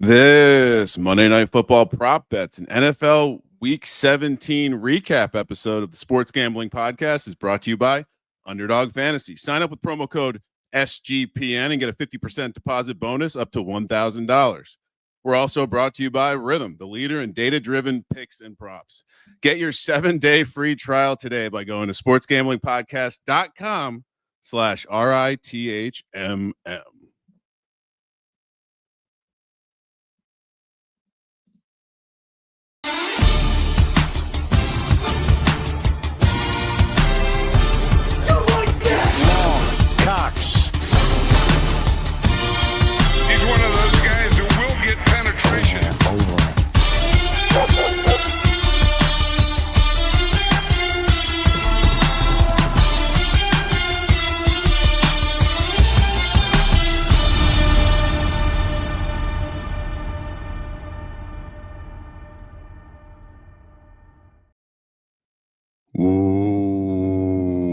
This Monday Night Football prop bets and NFL Week 17 recap episode of the Sports Gambling Podcast is brought to you by Underdog Fantasy. Sign up with promo code SGPN and get a 50% deposit bonus up to $1,000. We're also brought to you by Rhythm, the leader in data-driven picks and props. Get your 7-day free trial today by going to sportsgamblingpodcast.com/RITHMM. Cox. He's one of those guys who will get penetration.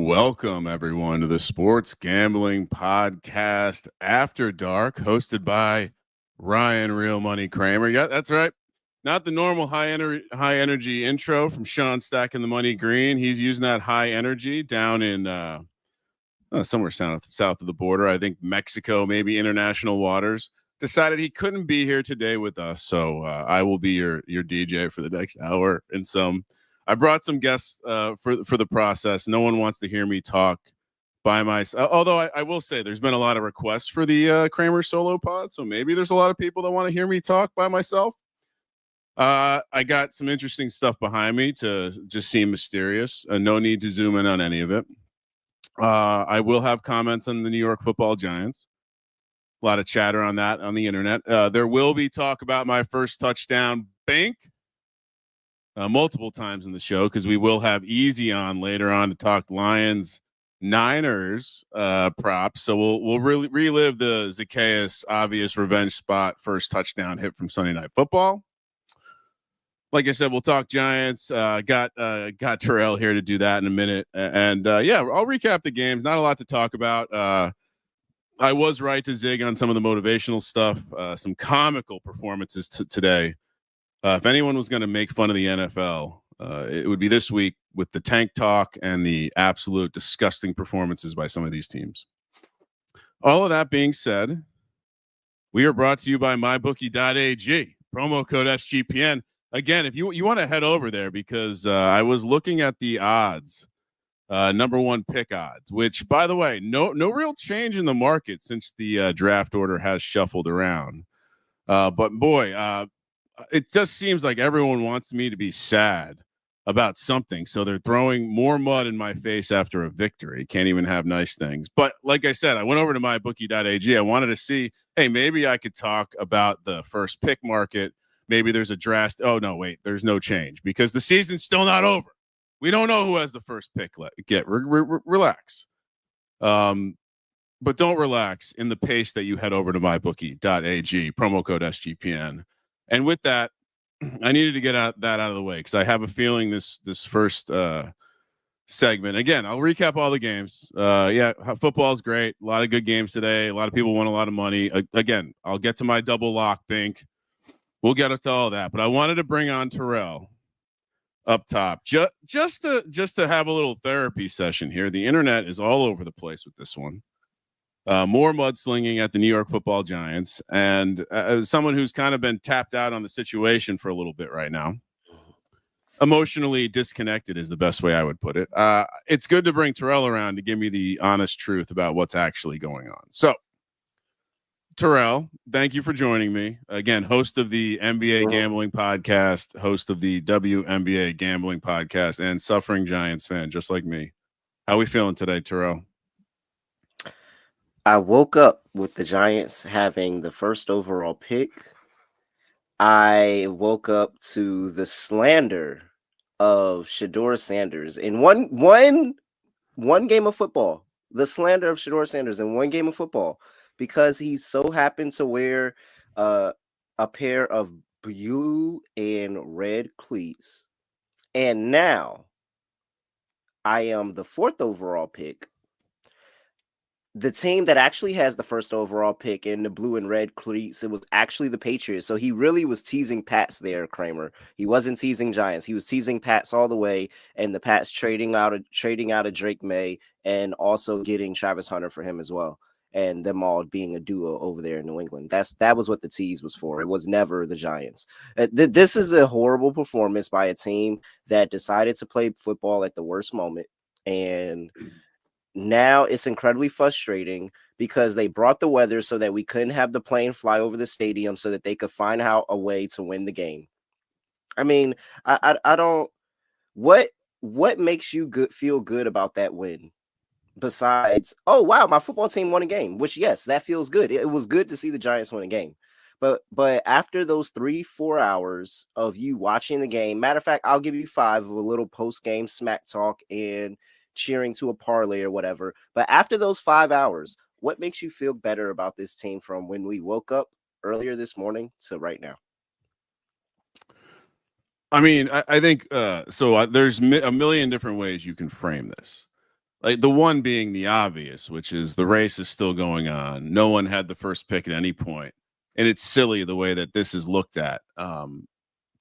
Welcome, everyone, to the Sports Gambling Podcast After Dark, hosted by Ryan Real Money Kramer. Yeah, that's right. Not the normal high energy intro from Sean Stacking the Money Green. He's using that high energy down in somewhere south of the border. I think Mexico, maybe international waters. Decided he couldn't be here today with us, so I will be your DJ for the next hour and some. I brought some guests for the process. No one wants to hear me talk by myself. Although I will say there's been a lot of requests for the Kramer solo pod, so maybe there's a lot of people that want to hear me talk by myself. I got some interesting stuff behind me to just seem mysterious. No need to zoom in on any of it. I will have comments on the New York Football Giants. A lot of chatter on that on the internet. There will be talk about my first touchdown bank. Multiple times in the show because we will have Easy on later on to talk Lions Niners props. So we'll really relive the Zacchaeus obvious revenge spot first touchdown hit from Sunday Night Football. Like I said, we'll talk Giants. Got Terrell here to do that in a minute, and yeah, I'll recap the games. Not a lot to talk about. I was right to zig on some of the motivational stuff. Some comical performances today. If anyone was going to make fun of the NFL, it would be this week with the tank talk and the absolute disgusting performances by some of these teams. All of that being said, we are brought to you by mybookie.ag, promo code SGPN. Again, if you want to head over there, because I was looking at the odds, number one pick odds, which, by the way, no real change in the market since the draft order has shuffled around. But boy, it just seems like everyone wants me to be sad about something. So they're throwing more mud in my face after a victory. Can't even have nice things. But like I said, I went over to mybookie.ag. I wanted to see, hey, maybe I could talk about the first pick market. Maybe there's a draft. Oh, no, wait, there's no change because the season's still not over. We don't know who has the first pick. Relax. But don't relax in the pace that you head over to mybookie.ag, promo code SGPN. And with that, I needed to get that out of the way because I have a feeling this first segment. Again, I'll recap all the games. Yeah, football is great. A lot of good games today. A lot of people won a lot of money. Again, I'll get to my double lock bink. We'll get to all that. But I wanted to bring on Terrell up top just to have a little therapy session here. The internet is all over the place with this one. More mudslinging at the New York Football Giants, and as someone who's kind of been tapped out on the situation for a little bit right now, emotionally disconnected is the best way I would put it. It's good to bring Terrell around to give me the honest truth about what's actually going on. So, Terrell, thank you for joining me again. Host of the NBA Gambling Podcast, host of the WNBA Gambling Podcast, and suffering Giants fan just like me. How are we feeling today, Terrell? I woke up with the Giants having the first overall pick. I woke up to the slander of Shedeur Sanders in one game of football. The slander of Shedeur Sanders in one game of football because he so happened to wear a pair of blue and red cleats. And now I am the fourth overall pick. the team that actually has the first overall pick in the blue and red cleats, it was actually the Patriots. So he really was teasing Pats there, Kramer. He wasn't teasing Giants. He was teasing Pats all the way, and the Pats trading out of Drake May and also getting Travis Hunter for him as well. And them all being a duo over there in New England. That was what the tease was for. It was never the Giants. This is a horrible performance by a team that decided to play football at the worst moment. And now it's incredibly frustrating because they brought the weather so that we couldn't have the plane fly over the stadium so that they could find out a way to win the game. I mean, I don't what makes you feel good about that win? Besides, oh wow, my football team won a game, which yes, that feels good. It was good to see the Giants win a game. But after those 3-4 hours of you watching the game, matter of fact, I'll give you 5 of a little post-game smack talk and cheering to a parlay or whatever. But after those 5 hours, what makes you feel better about this team from when we woke up earlier this morning to right now? I mean, I think so. There's a million different ways you can frame this. Like the one being the obvious, which is the race is still going on. No one had the first pick at any point, and it's silly the way that this is looked at.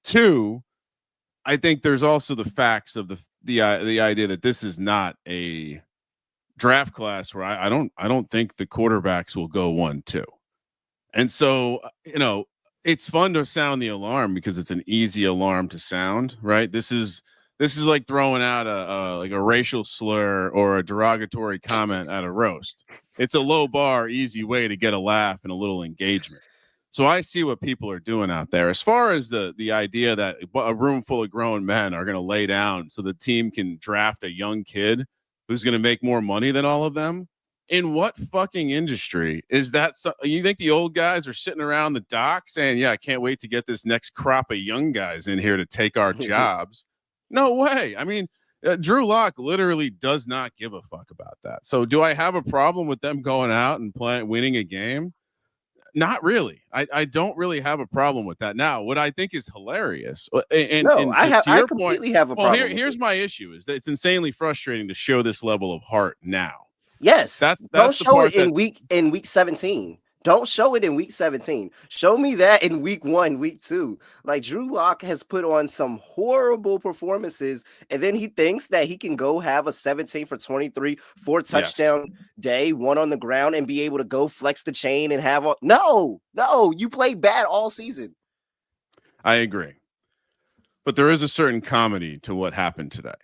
Two, I think there's also the facts of the idea that this is not a draft class where I don't think the quarterbacks will go 1-2, and so it's fun to sound the alarm because it's an easy alarm to sound, right? This is like throwing out a racial slur or a derogatory comment at a roast. It's a low bar, easy way to get a laugh and a little engagement. So I see what people are doing out there. As far as the idea that a room full of grown men are going to lay down so the team can draft a young kid who's going to make more money than all of them. In what fucking industry is that? You think the old guys are sitting around the dock saying, yeah, I can't wait to get this next crop of young guys in here to take our jobs. No way. I mean, Drew Lock literally does not give a fuck about that. So do I have a problem with them going out and winning a game? Not really. I don't really have a problem with that. Now, what I think is hilarious, I completely have a problem. Here's my issue: is that it's insanely frustrating to show this level of heart now. Yes, don't show it in week 17. Don't show it in week 17. Show me that in week 1, week 2. Like Drew Lock has put on some horrible performances, and then he thinks that he can go have a 17 for 23, 4 touchdown day, 1 on the ground, and be able to go flex the chain and have no, you played bad all season. I agree. But there is a certain comedy to what happened today.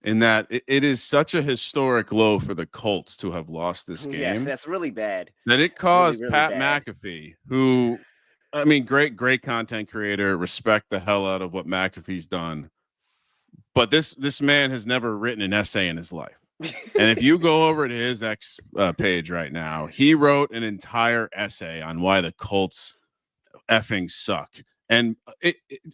In that it is such a historic low for the Colts to have lost this game. Yeah, that's really bad. That it caused really Pat McAfee, who, I mean, great content creator, respect the hell out of what McAfee's done. But this man has never written an essay in his life. And if you go over to his X page right now, he wrote an entire essay on why the Colts effing suck. And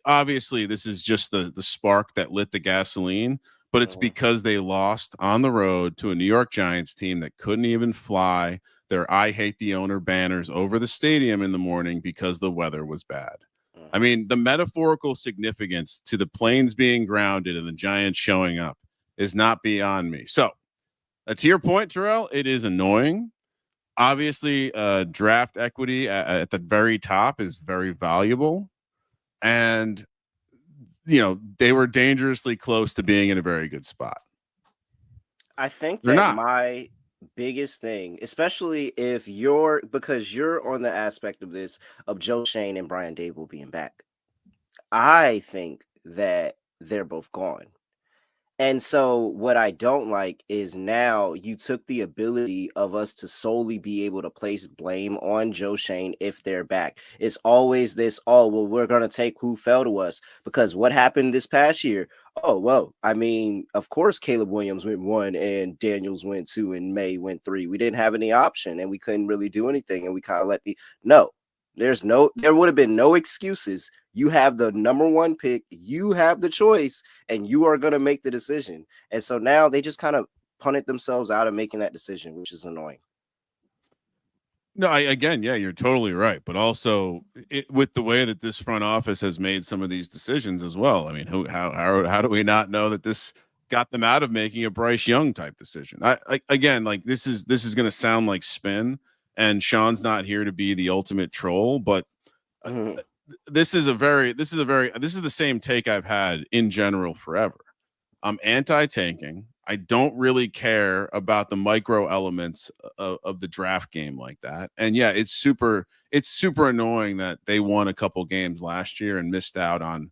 obviously this is just the spark that lit the gasoline. But it's because they lost on the road to a New York Giants team that couldn't even fly their I hate the owner banners over the stadium in the morning because the weather was bad. I mean, the metaphorical significance to the planes being grounded and the Giants showing up is not beyond me. So to your point, Terrell, it is annoying. Obviously, draft equity at the very top is very valuable. And they were dangerously close to being in a very good spot. I think that my biggest thing, especially if because you're on the aspect of this of Joe Shane and Brian Dable being back, I think that they're both gone. And so what I don't like is now you took the ability of us to solely be able to place blame on Joe Shane if they're back. It's always this, we're going to take who fell to us because what happened this past year? Oh, well, I mean, of course, Caleb Williams went 1 and Daniels went 2 and May went 3. We didn't have any option and we couldn't really do anything. And we kind of there would have been no excuses. You have the number 1 pick, you have the choice, and you are going to make the decision. And so now they just kind of punted themselves out of making that decision, which is annoying. No, you're totally right. But also with the way that this front office has made some of these decisions as well. I mean, how do we not know that this got them out of making a Bryce Young type decision. Again, like this is going to sound like spin, and Sean's not here to be the ultimate troll, but Mhm. this is the same take I've had in general forever. I'm anti-tanking. I don't really care about the micro elements of the draft game like that. And yeah, it's super annoying that they won a couple games last year and missed out on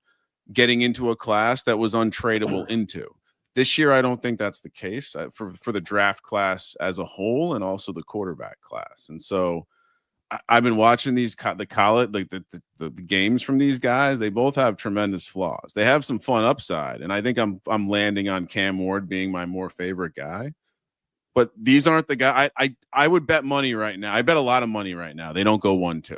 getting into a class that was untradeable into. This year, I don't think that's the case for the draft class as a whole, and also the quarterback class. And so, I've been watching the college, like the games from these guys. They both have tremendous flaws. They have some fun upside, and I think I'm landing on Cam Ward being my more favorite guy. But these aren't the guy. I would bet money right now. I bet a lot of money right now. They don't go 1-2.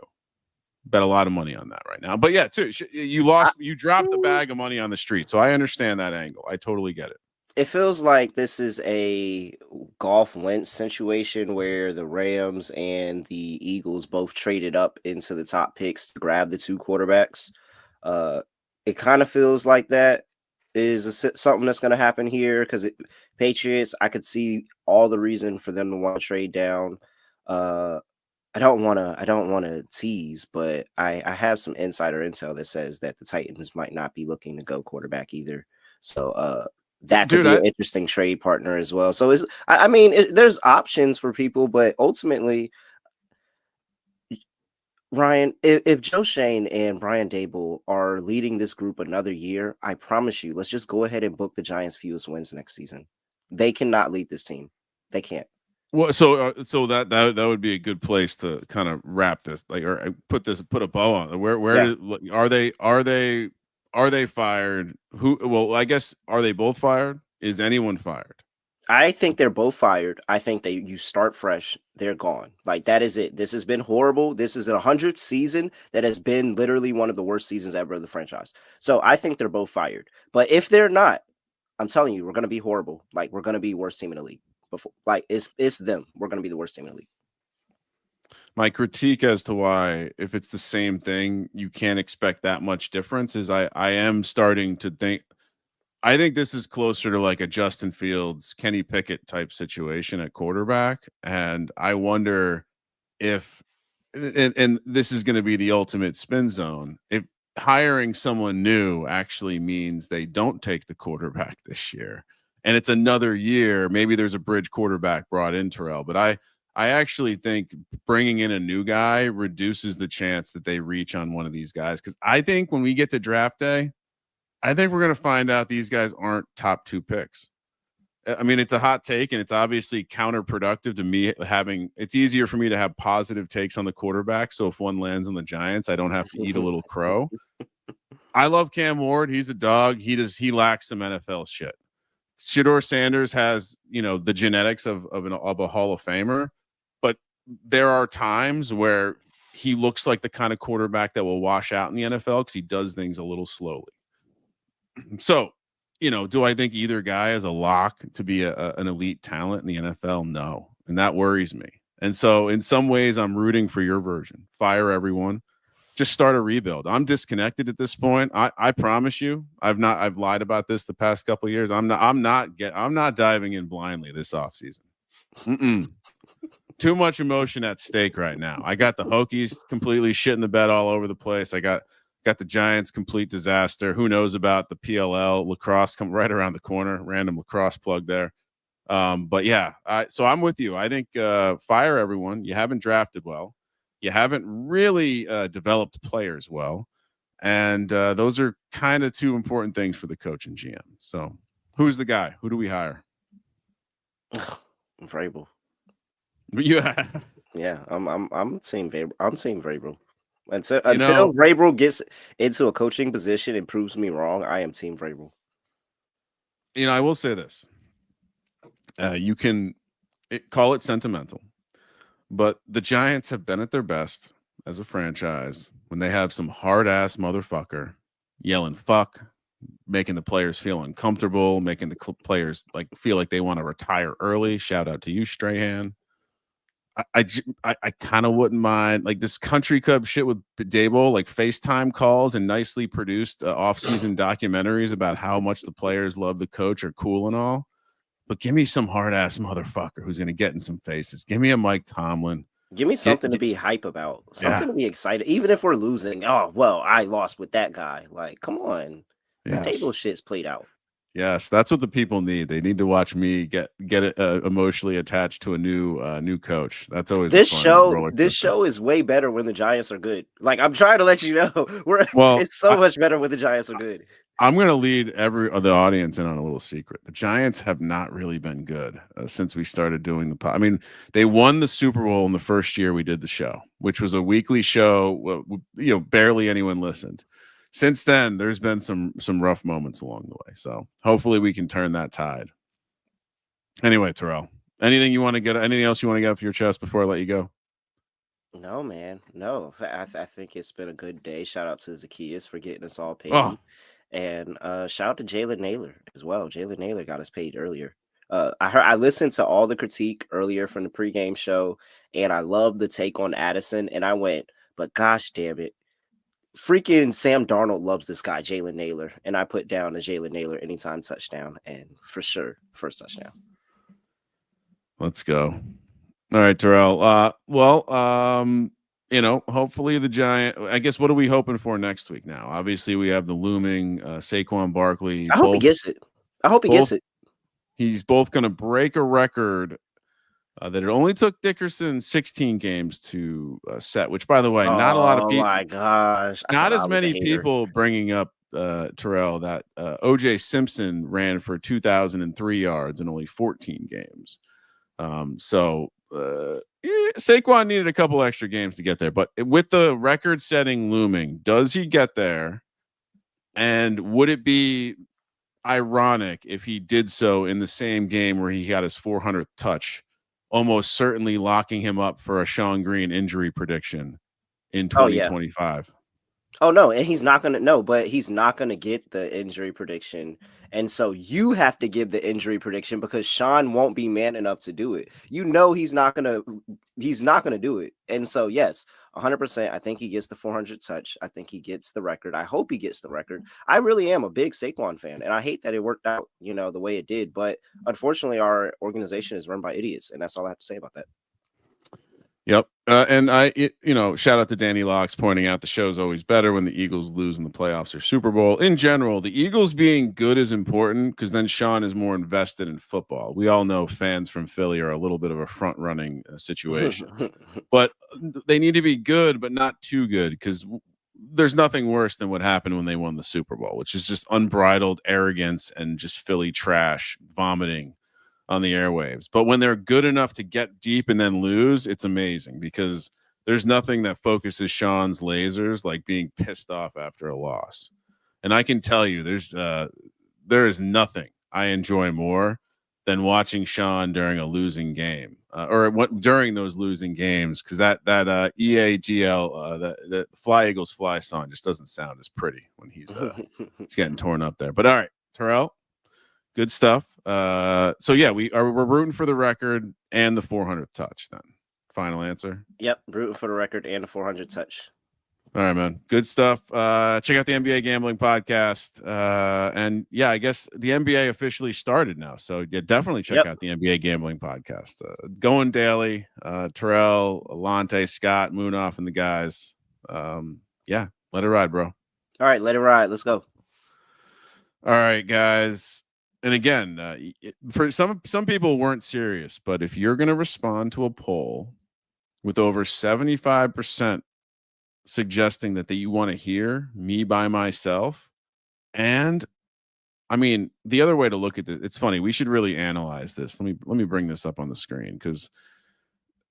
Bet a lot of money on that right now. But yeah, too, you dropped a bag of money on the street, so I understand that angle. I totally get it. It feels like this is a golf Wentz situation where the Rams and the Eagles both traded up into the top picks to grab the two quarterbacks. It kind of feels like that is something that's going to happen here because Patriots, I could see all the reason for them to want to trade down. I don't want to tease, but I have some insider intel that says that the Titans might not be looking to go quarterback either. So that could be an interesting trade partner as well. So there's options for people, but ultimately, Ryan, if Joe Shane and Brian Dable are leading this group another year, I promise you, let's just go ahead and book the Giants' fewest wins next season. They cannot lead this team. They can't. Well, so that would be a good place to kind of wrap this, like, or put a bow on. Where are they fired? Who? Well, I guess, are they both fired? Is anyone fired? I think they're both fired. I think you start fresh. They're gone. Like, that is it. This has been horrible. This is a 100th season that has been literally one of the worst seasons ever of the franchise. So I think they're both fired. But if they're not, I'm telling you, we're going to be horrible. Like, we're going to be worst team in the league. Before, like, it's them. We're going to be the worst team in the league. My critique as to why, if it's the same thing, you can't expect that much difference is I am starting to think. I think this is closer to like a Justin Fields, Kenny Pickett type situation at quarterback. And I wonder if, and this is going to be the ultimate spin zone, if hiring someone new actually means they don't take the quarterback this year and it's another year, maybe there's a bridge quarterback brought in, Terrell. But I actually think bringing in a new guy reduces the chance that they reach on one of these guys. Because I think when we get to draft day, I think we're going to find out these guys aren't top 2 picks. I mean, it's a hot take, and it's obviously counterproductive to me it's easier for me to have positive takes on the quarterback. So if one lands on the Giants, I don't have to eat a little crow. I love Cam Ward. He's a dog. He lacks some NFL shit. Shedeur Sanders has, the genetics of a Hall of Famer, but there are times where he looks like the kind of quarterback that will wash out in the NFL because he does things a little slowly. So, do I think either guy is a lock to be an elite talent in the NFL? No. And that worries me. And so in some ways, I'm rooting for your version. Fire everyone. Just start a rebuild. I'm disconnected at this point. I promise you, I've lied about this the past couple of years. I'm not diving in blindly this offseason. Too much emotion at stake right now. I got the Hokies completely shitting the bed all over the place. I got the Giants complete disaster. Who knows about the PLL lacrosse come right around the corner? Random lacrosse plug there. But yeah, so I'm with you. I think fire everyone. You haven't drafted well. You haven't really developed players well. And those are kind of two important things for the coach and GM. So who's the guy? Who do we hire? Vrabel. Yeah. Yeah, I'm team Vrabel. I'm team Vrabel. Until Vrabel gets into a coaching position and proves me wrong, I am team Vrabel. I will say this. You can call it sentimental, but the Giants have been at their best as a franchise when they have some hard-ass motherfucker yelling fuck, making the players feel uncomfortable, making the players feel like they want to retire early. Shout out to you, Strahan. I kind of wouldn't mind like this country club shit with Dable, like FaceTime calls and nicely produced off-season documentaries about how much the players love the coach are cool and all. But give me some hard ass motherfucker who's going to get in some faces. Give me a Mike Tomlin. Give me something to be hype about, something Yeah. to be excited. Even if we're losing, oh well, I lost with that guy. Like, come on, this table shit's played out. Yes, that's what the people need. They need to watch me get emotionally attached to a new coach. That's always this show. This show is way better when the Giants are good. Like, I'm trying to let you know, it's so much better when the Giants are good. I'm going to lead the audience in on a little secret. The Giants have not really been good since we started doing the pod. I mean, they won the Super Bowl in the first year we did the show, which was a weekly show. Barely anyone listened. Since then, there's been some rough moments along the way. So hopefully we can turn that tide. Anyway, Terrell, anything else you want to get off your chest before I let you go? No, man. No, I think it's been a good day. Shout out to Zacchaeus for getting us all paid. Oh. And shout out to Jalen Naylor as well. Jalen Naylor got us paid earlier. I listened to all the critique earlier from the pregame show, and I loved the take on Addison. And I went, but gosh damn it. Freaking Sam Darnold loves this guy, Jalen Naylor. And I put down a Jalen Naylor anytime touchdown. And for sure, first touchdown. Let's go. All right, Terrell. Hopefully the Giant. I guess what are we hoping for next week? Now, obviously, we have the looming Saquon Barkley. I hope he gets it. He's both going to break a record that it only took Dickerson 16 games to set. Which, by the way, not a lot of people. Oh my gosh! Not as many people bringing up Terrell that O.J. Simpson ran for 2,003 yards in only 14 games. Saquon needed a couple extra games to get there, but with the record-setting looming, does he get there? And would it be ironic if he did so in the same game where he got his 400th touch, almost certainly locking him up for a Sean Green injury prediction in 2025? Oh no, and he's not gonna but he's not gonna get the injury prediction, and so you have to give the injury prediction because Sean won't be man enough to do it. He's not gonna do it, and so yes, 100%. I think he gets the 400 touch. I think he gets the record. I hope he gets the record. I really am a big Saquon fan, and I hate that it worked out, the way it did. But unfortunately, our organization is run by idiots, and that's all I have to say about that. Yep. And shout out to Danny Locks pointing out the show's always better when the Eagles lose in the playoffs or Super Bowl. In general, the Eagles being good is important because then Sean is more invested in football. We all know fans from Philly are a little bit of a front running situation, but they need to be good, but not too good because there's nothing worse than what happened when they won the Super Bowl, which is just unbridled arrogance and just Philly trash vomiting on the airwaves. But when they're good enough to get deep and then lose, it's amazing because there's nothing that focuses Sean's lasers like being pissed off after a loss. And I can tell you there is nothing I enjoy more than watching Sean during a losing game during those losing games, because that EAGL the Fly Eagles Fly song just doesn't sound as pretty when he's getting torn up there. But all right, Terrell, good stuff. So yeah, we're rooting for the record and the 400th touch. Then final answer. Yep, rooting for the record and the 400 touch. All right, man. Good stuff. Check out the NBA Gambling Podcast. And yeah, I guess the NBA officially started now, so yeah, definitely check out the NBA Gambling Podcast. Going daily. Terrell, Alante, Scott, Moonoff, and the guys. Yeah, let it ride, bro. All right, let it ride. Let's go. All right, guys. And again, for some people weren't serious, but if you're going to respond to a poll with over 75% suggesting that you want to hear me by myself, and I mean, the other way to look at this, it's funny. We should really analyze this. Let me bring this up on the screen because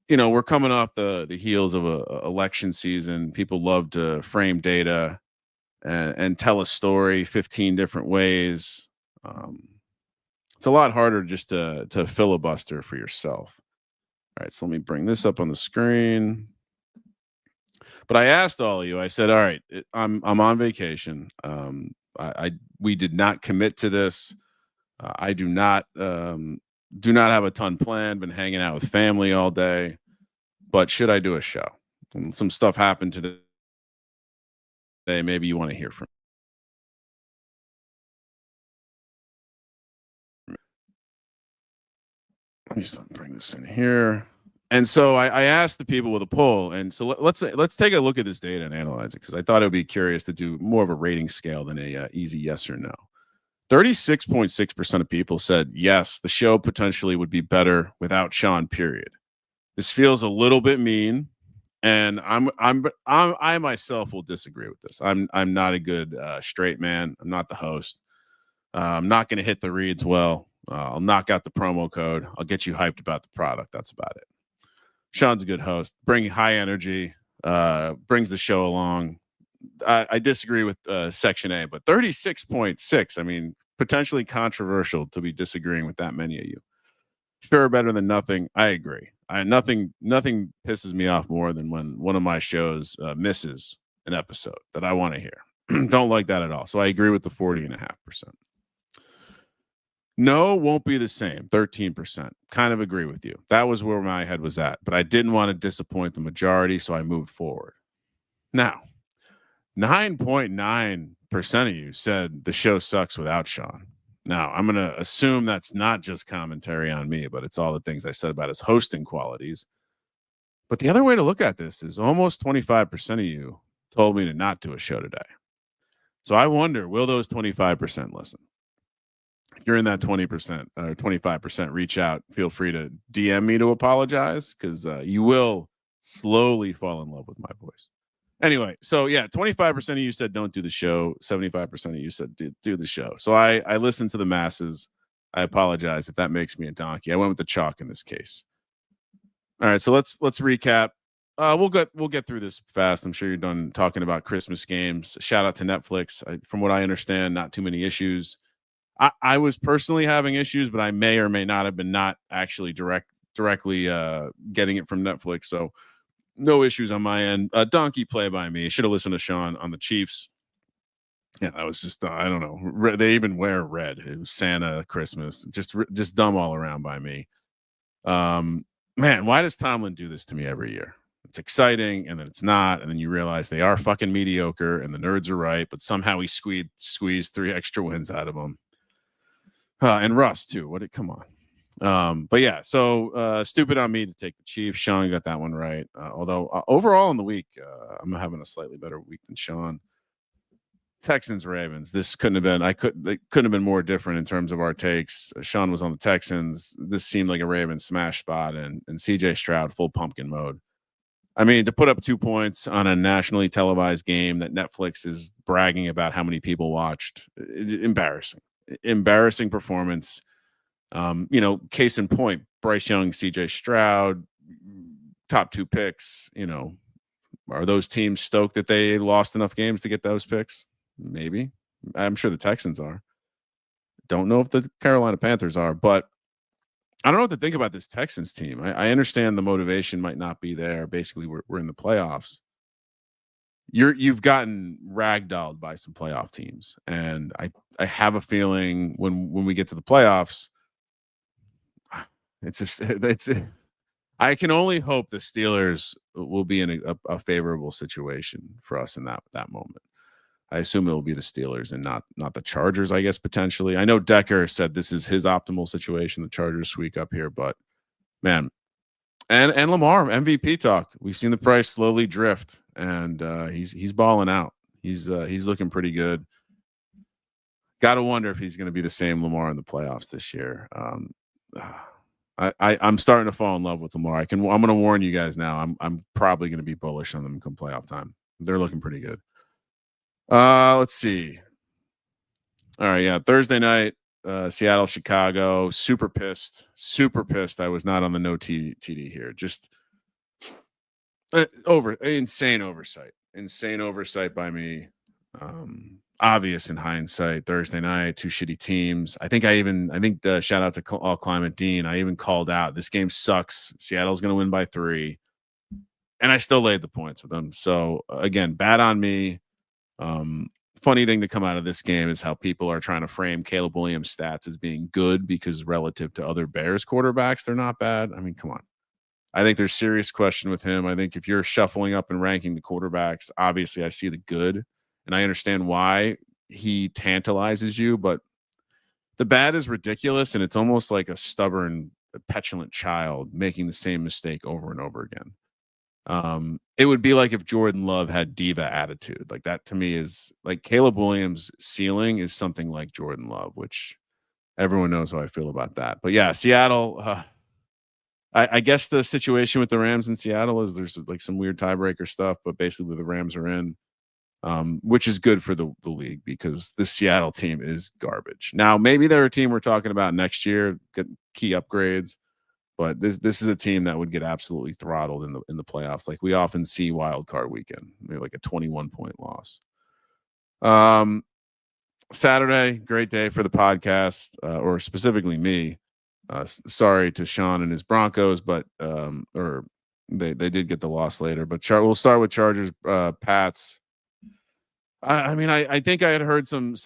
we're coming off the heels of a election season. People love to frame data and tell a story 15 different ways. It's a lot harder just to filibuster for yourself. All right, so let me bring this up on the screen. But I asked all of you. I said, "All right, I'm on vacation. We did not commit to this. I do not have a ton planned. Been hanging out with family all day. but should I do a show? And some stuff happened today. Maybe you want to hear from. Let me just bring this in here. And so I asked the people with a poll, and so let's take a look at this data and analyze it, because I thought it would be curious to do more of a rating scale than a easy yes or no. 36.6% of people said yes, the show potentially would be better without Sean. Period. This feels a little bit mean, and I myself will disagree with this. I'm not a good straight man. I'm not the host. I'm not going to hit the reads well. I'll knock out the promo code. I'll get you hyped about the product. That's about it. Sean's a good host, bringing high energy, brings the show along. I disagree with Section A, but 36.6. I mean, potentially controversial to be disagreeing with that many of you. Sure, better than nothing. I agree. Nothing pisses me off more than when one of my shows misses an episode that I want to hear. Don't like that at all. So I agree with the 40.5%. No, won't be the same. 13%. Kind of agree with you. That was where my head was at, but I didn't want to disappoint the majority, so I moved forward. Now, 9.9% of you said the show sucks without Sean. Now, I'm going to assume that's not just commentary on me, but it's all the things I said about his hosting qualities. But the other way to look at this is almost 25% of you told me to not do a show today. So I wonder, will those 25% listen? If you're in that 20% or 25%, reach out. Feel free to DM me to apologize, because you will slowly fall in love with my voice. Anyway, so yeah, 25% of you said don't do the show. 75% of you said do the show. So I listened to the masses. I apologize if that makes me a donkey. I went with the chalk in this case. All right, so let's recap. We'll get through this fast. I'm sure you're done talking about Christmas games. Shout out to Netflix. From what I understand, not too many issues. I was personally having issues, but I may or may not have been not actually directly getting it from Netflix. So no issues on my end. Donkey play by me. Should have listened to Sean on the Chiefs. Yeah, that was just I don't know. They even wear red. It was Santa, Christmas, just dumb all around by me. Man, why does Tomlin do this to me every year? It's exciting, and then it's not, and then you realize they are fucking mediocre, and the nerds are right, but somehow we squeezed 3 extra wins out of them. And Russ too. Come on. But yeah, so stupid on me to take the Chiefs. Sean got that one right. Although overall in the week, I'm having a slightly better week than Sean. Texans, Ravens. This couldn't have been. It couldn't have been more different in terms of our takes. Sean was on the Texans. This seemed like a Ravens smash spot, and CJ Stroud full pumpkin mode. I mean, to put up 2 points on a nationally televised game that Netflix is bragging about how many people watched, embarrassing performance. Case in point, Bryce Young, CJ Stroud, top 2 picks. Are those teams stoked that they lost enough games to get those picks? Maybe. I'm sure the Texans are. Don't know if the Carolina Panthers are, but I don't know what to think about this Texans team. I understand the motivation might not be there. Basically, we're in the playoffs. You've gotten ragdolled by some playoff teams, and I have a feeling when we get to the playoffs, I can only hope the Steelers will be in a favorable situation for us in that moment. I assume it will be the Steelers and not the Chargers, I guess, potentially. I know Decker said this is his optimal situation. The Chargers squeak up here, but man, and Lamar MVP talk. We've seen the price slowly drift, and he's balling out. He's looking pretty good. Got to wonder if he's going to be the same Lamar in the playoffs this year. I'm starting to fall in love with Lamar. I'm going to warn you guys now. I'm probably going to be bullish on them come playoff time. They're looking pretty good. Let's see. All right, yeah, Thursday night, Seattle, Chicago. Super pissed. I was not on the no TD here. Just insane oversight by me. Obvious in hindsight. Thursday night, 2 shitty teams. I think shout out to All Climate Dean. I even called out this game sucks. Seattle's going to win by 3, and I still laid the points with them. So again, bad on me. Funny thing to come out of this game is how people are trying to frame Caleb Williams' stats as being good because relative to other Bears quarterbacks, they're not bad. I mean, come on. I think there's serious question with him. I think if you're shuffling up and ranking the quarterbacks, obviously I see the good, and I understand why he tantalizes you, but the bad is ridiculous, and it's almost like a stubborn, petulant child making the same mistake over and over again. It would be like if Jordan Love had diva attitude. Like that to me is like Caleb Williams' ceiling is something like Jordan Love, which everyone knows how I feel about that. But yeah, Seattle. I guess the situation with the Rams in Seattle is there's like some weird tiebreaker stuff, but basically the Rams are in, which is good for the league because the Seattle team is garbage. Now maybe they're a team we're talking about next year, get key upgrades. But this is a team that would get absolutely throttled in the playoffs, like we often see wild card weekend, maybe like a 21-point loss. Saturday, great day for the podcast, or specifically me. Sorry to Sean and his Broncos, but or they did get the loss later. But we'll start with Chargers, Pats. I mean, I think I had heard some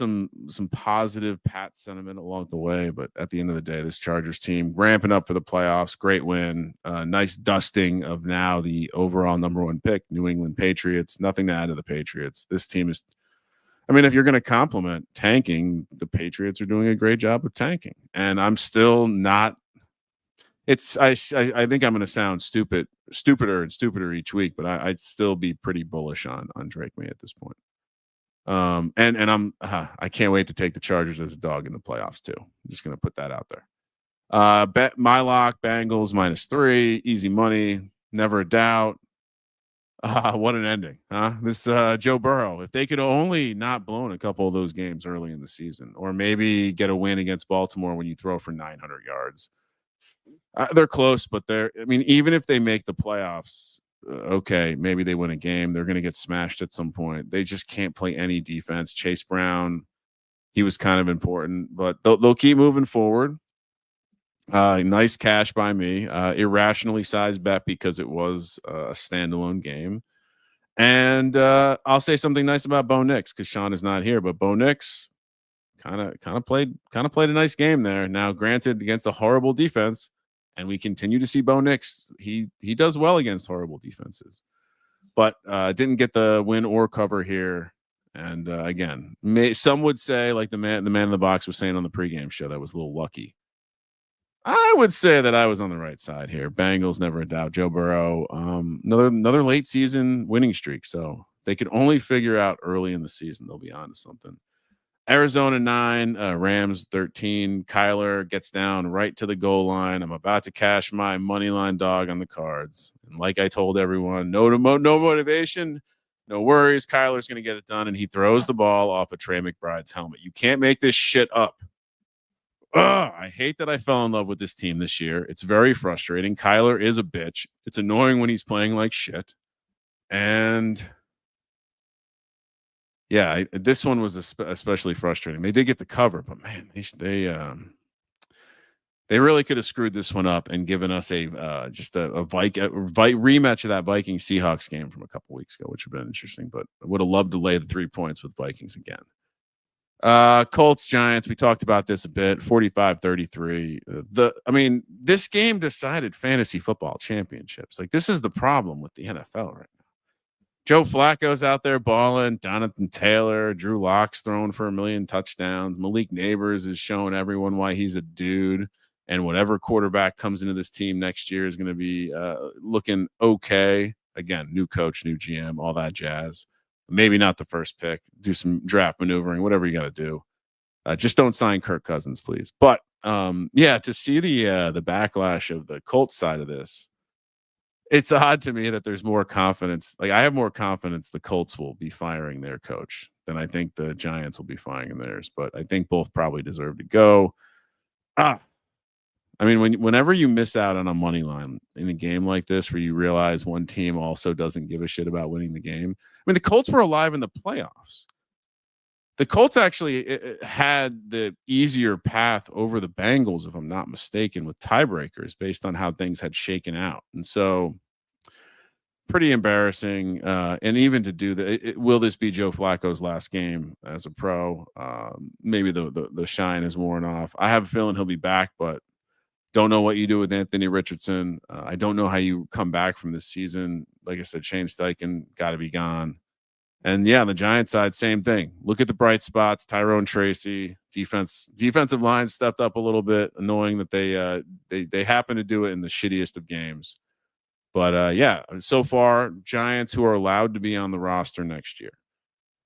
positive Pat sentiment along the way, but at the end of the day, this Chargers team ramping up for the playoffs. Great win, nice dusting of now the overall #1 pick, New England Patriots. Nothing to add to the Patriots. This team is, I mean, if you're going to compliment tanking, the Patriots are doing a great job of tanking, and I'm still not. It's I think I'm going to sound stupider and stupider each week, but I'd still be pretty bullish on Drake May at this point. And I can't wait to take the Chargers as a dog in the playoffs too. I'm just going to put that out there. Bet my lock Bengals -3, easy money, never a doubt. What an ending, huh? This Joe Burrow, if they could only not blown a couple of those games early in the season, or maybe get a win against Baltimore when you throw for 900 yards. They're close, but I mean, even if they make the playoffs, okay, maybe they win a game. They're going to get smashed at some point. They just can't play any defense. Chase Brown, he was kind of important, but they'll keep moving forward. Nice cash by me. Irrationally sized bet because it was a standalone game. And I'll say something nice about Bo Nix because Sean is not here, but Bo Nix kind of played a nice game there. Now, granted, against a horrible defense. And we continue to see Bo Nix. He does well against horrible defenses, but didn't get the win or cover here. And again, some would say, like the man in the box was saying on the pregame show, that was a little lucky. I would say that I was on the right side here. Bengals, never a doubt. Joe Burrow, another late season winning streak. So they could only figure out early in the season they'll be on to something. Arizona 9, Rams 13. Kyler gets down right to the goal line. I'm about to cash my money line dog on the Cards. And like I told everyone, no motivation, no worries. Kyler's going to get it done. And he throws the ball off of Trey McBride's helmet. You can't make this shit up. I hate that I fell in love with this team this year. It's very frustrating. Kyler is a bitch. It's annoying when he's playing like shit. And yeah, this one was especially frustrating. They did get the cover, but man, they really could have screwed this one up and given us a rematch of that Vikings Seahawks game from a couple weeks ago, which would have been interesting. But I would have loved to lay the 3 points with Vikings again. Colts Giants. We talked about this a bit. 45-33. I mean, this game decided fantasy football championships. Like this is the problem with the NFL right now. Joe Flacco's out there balling. Jonathan Taylor, Drew Lock's throwing for 1 million touchdowns. Malik Neighbors is showing everyone why he's a dude. And whatever quarterback comes into this team next year is going to be looking okay. Again, new coach, new GM, all that jazz. Maybe not the first pick. Do some draft maneuvering, whatever you got to do. Just don't sign Kirk Cousins, please. But yeah, to see the backlash of the Colts side of this, it's odd to me that there's more confidence. Like I have more confidence the Colts will be firing their coach than I think the Giants will be firing theirs. But I think both probably deserve to go. I mean, whenever you miss out on a money line in a game like this, where you realize one team also doesn't give a shit about winning the game. I mean, the Colts were alive in the playoffs. The Colts actually had the easier path over the Bengals, if I'm not mistaken, with tiebreakers based on how things had shaken out. And so pretty embarrassing. And even to do that, will this be Joe Flacco's last game as a pro? Maybe the shine is worn off. I have a feeling he'll be back, but Don't know what you do with Anthony Richardson. I don't know how you come back from this season. Like I said, Shane Steichen got to be gone. And yeah, on the Giants side, same thing. Look at the bright spots. Tyrone Tracy, defensive line stepped up a little bit. Annoying that they happen to do it in the shittiest of games. But yeah, so far, Giants who are allowed to be on the roster next year.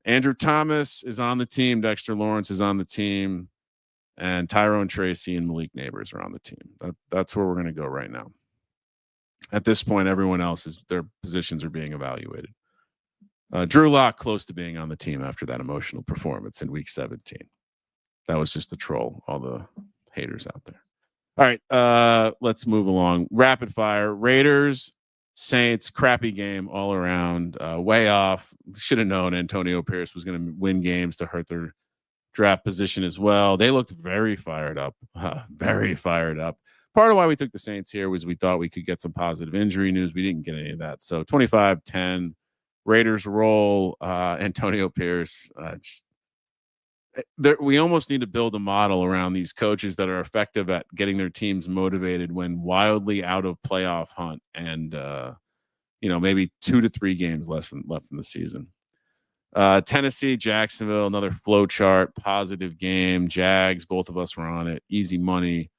Andrew Thomas is on the team. Dexter Lawrence is on the team. And Tyrone Tracy and Malik Neighbors are on the team. That's where we're going to go right now. At this point, everyone else their positions are being evaluated. Drew Lock close to being on the team after that emotional performance in week 17. That was just a troll, all the haters out there. All right, let's move along. Rapid fire. Raiders, Saints, crappy game all around. Way off. Should have known Antonio Pierce was going to win games to hurt their draft position as well. They looked very fired up. Very fired up. Part of why we took the Saints here was we thought we could get some positive injury news. We didn't get any of that. So 25-10. Raiders roll. Antonio Pierce. We almost need to build a model around these coaches that are effective at getting their teams motivated when wildly out of playoff hunt and maybe 2 to 3 games left in the season. Tennessee, Jacksonville, another flow chart, positive game. Jags, both of us were on it. Easy money.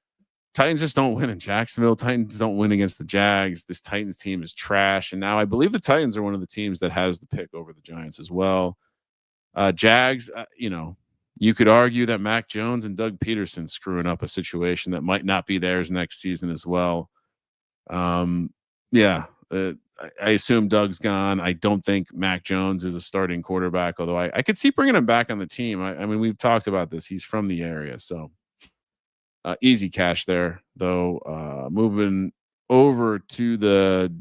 Titans just don't win in Jacksonville. Titans don't win against the Jags. This Titans team is trash. And now I believe the Titans are one of the teams that has the pick over the Giants as well. Jags, you could argue that Mac Jones and Doug Peterson screwing up a situation that might not be theirs next season as well. I assume Doug's gone. I don't think Mac Jones is a starting quarterback, although I could see bringing him back on the team. I mean, we've talked about this. He's from the area, so easy cash there, though. Moving over to the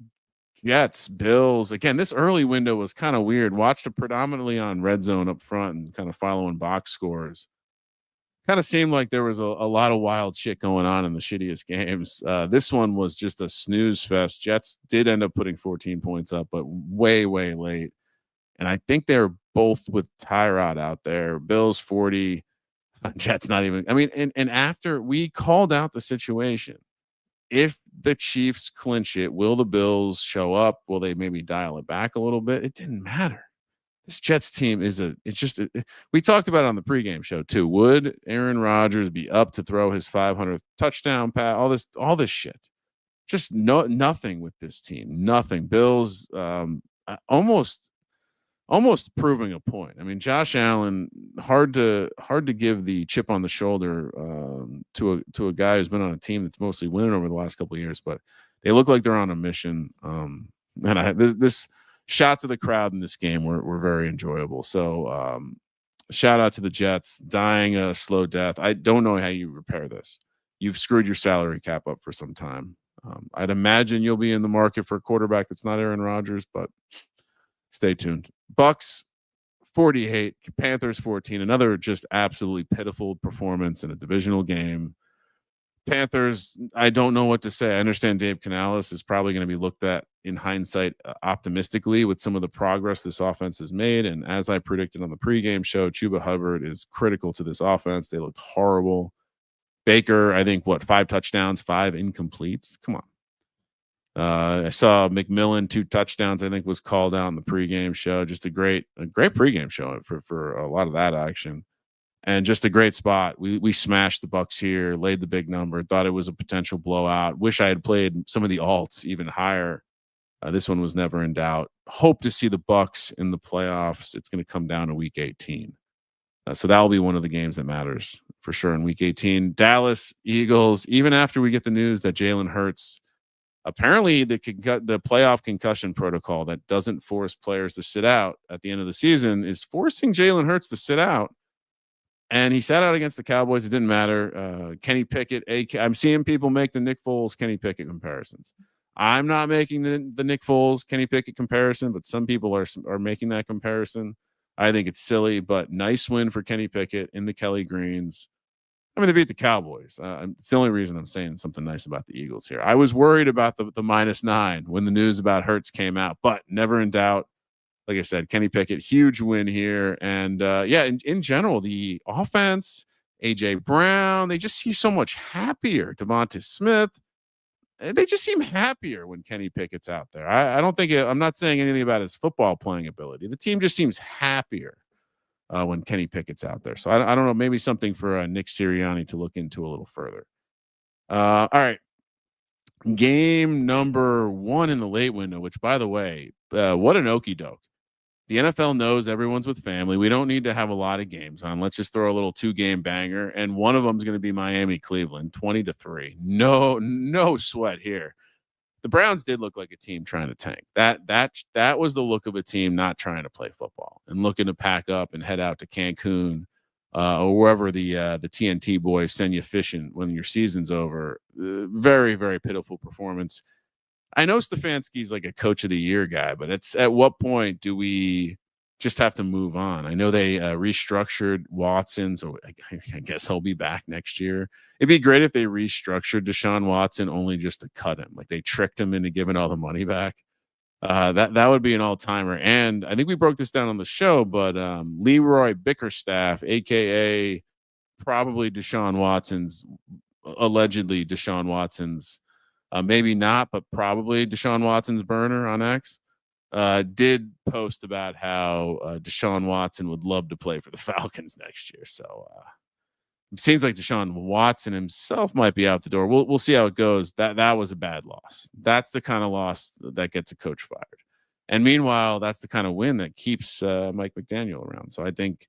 Jets, Bills. Again, this early window was kind of weird. Watched it predominantly on Red Zone up front and kind of following box scores. Kind of seemed like there was a lot of wild shit going on in the shittiest games. This one was just a snooze fest. Jets did end up putting 14 points up, but way, way late. And I think they're both with Tyrod out there. Bills 40, Jets not even. I mean, and after we called out the situation, if the Chiefs clinch it, will the Bills show up? Will they maybe dial it back a little bit? It didn't matter. This Jets team we talked about it on the pregame show too. Would Aaron Rodgers be up to throw his 500th touchdown pass? All this shit. Just nothing with this team. Nothing. Bills almost proving a point. I mean, Josh Allen, hard to give the chip on the shoulder to a guy who's been on a team that's mostly winning over the last couple of years, but they look like they're on a mission. This shots of the crowd in this game were very enjoyable. So shout out to the Jets dying a slow death. I don't know how you repair this. You've screwed your salary cap up for some time. I'd imagine you'll be in the market for a quarterback that's not Aaron Rodgers, but stay tuned. Bucks 48, Panthers 14. Another just absolutely pitiful performance in a divisional game. Panthers, I don't know what to say. I understand Dave Canales is probably going to be looked at in hindsight optimistically with some of the progress this offense has made. And as I predicted on the pregame show, Chuba Hubbard is critical to this offense. They looked horrible. Baker, I think, 5 touchdowns, 5 incompletes. Come on. I saw McMillan 2 touchdowns, I think, was called out in the pregame show. Just a great pregame show for a lot of that action. And just a great spot. We smashed the Bucks here, laid the big number, thought it was a potential blowout. Wish I had played some of the alts even higher. This one was never in doubt. Hope to see the Bucks in the playoffs. It's going to come down to week 18. So that will be one of the games that matters for sure in week 18. Dallas Eagles, even after we get the news that Jalen Hurts, apparently the playoff concussion protocol that doesn't force players to sit out at the end of the season is forcing Jalen Hurts to sit out. And he sat out against the Cowboys. It didn't matter. Kenny Pickett. I'm seeing people make the Nick Foles, Kenny Pickett comparisons. I'm not making the Nick Foles, Kenny Pickett comparison, but some people are making that comparison. I think it's silly, but nice win for Kenny Pickett in the Kelly Greens. I mean, they beat the Cowboys. It's the only reason I'm saying something nice about the Eagles here. I was worried about the -9 when the news about Hurts came out, but never in doubt. Like I said, Kenny Pickett, huge win here. And in general, the offense, AJ Brown. They just seem so much happier. Devonta Smith. They just seem happier when Kenny Pickett's out there. I don't think I'm not saying anything about his football playing ability. The team just seems happier when Kenny Pickett's out there. So I don't know. Maybe something for Nick Sirianni to look into a little further. All right. Game number 1 in the late window, which, by the way, what an okie doke. The NFL knows everyone's with family. We don't need to have a lot of games on. Let's just throw a little 2-game banger. And one of them is going to be Miami, Cleveland, 20-3. No sweat here. The Browns did look like a team trying to tank. That was the look of a team not trying to play football and looking to pack up and head out to Cancun or wherever the TNT boys send you fishing when your season's over. Very, very pitiful performance. I know Stefanski's like a coach of the year guy, but it's at what point do we just have to move on? I know they restructured Watson, so I guess he'll be back next year. It'd be great if they restructured Deshaun Watson only just to cut him. Like they tricked him into giving all the money back. That would be an all-timer. And I think we broke this down on the show, but Leroy Bickerstaff, aka probably allegedly Deshaun Watson's, maybe not, but probably Deshaun Watson's burner on X, did post about how Deshaun Watson would love to play for the Falcons next year. So it seems like Deshaun Watson himself might be out the door. We'll see how it goes. That was a bad loss. That's the kind of loss that gets a coach fired. And meanwhile, that's the kind of win that keeps Mike McDaniel around. So I think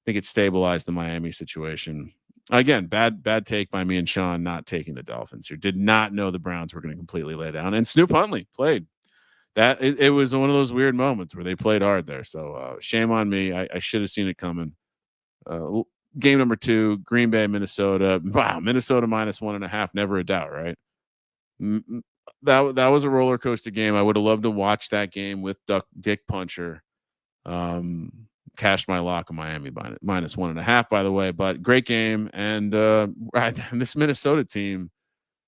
it stabilized the Miami situation. Again, bad take by me and Sean not taking the Dolphins here. Did not know the Browns were going to completely lay down. And Snoop Huntley played. That it was one of those weird moments where they played hard there. So shame on me. I should have seen it coming. Game number 2, Green Bay, Minnesota. Wow, Minnesota -1.5. Never a doubt, right? That was a roller coaster game. I would have loved to watch that game with Dick Puncher. Cashed my lock of Miami -1.5, by the way, but great game. And this Minnesota team,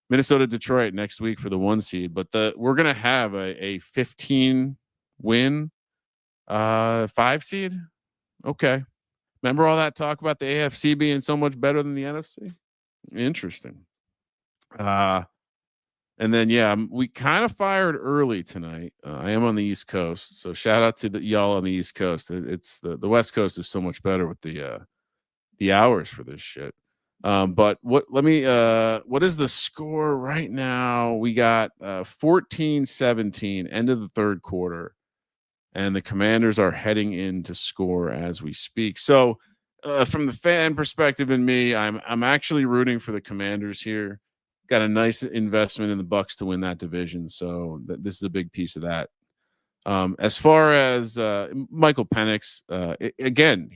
Minnesota, Detroit next week for the 1 seed, but we're going to have a 15 win 5 seed. Okay. Remember all that talk about the AFC being so much better than the NFC? Interesting. And then, we kind of fired early tonight. I am on the East Coast, so shout out to y'all on the East Coast. It's the West Coast is so much better with the hours for this shit. But what is the score right now? We got 14-17, end of the third quarter, and the Commanders are heading in to score as we speak. So from the fan perspective and me, I'm actually rooting for the Commanders here. Got a nice investment in the Bucks to win that division, so this is a big piece of that. As far as Michael Penix, again,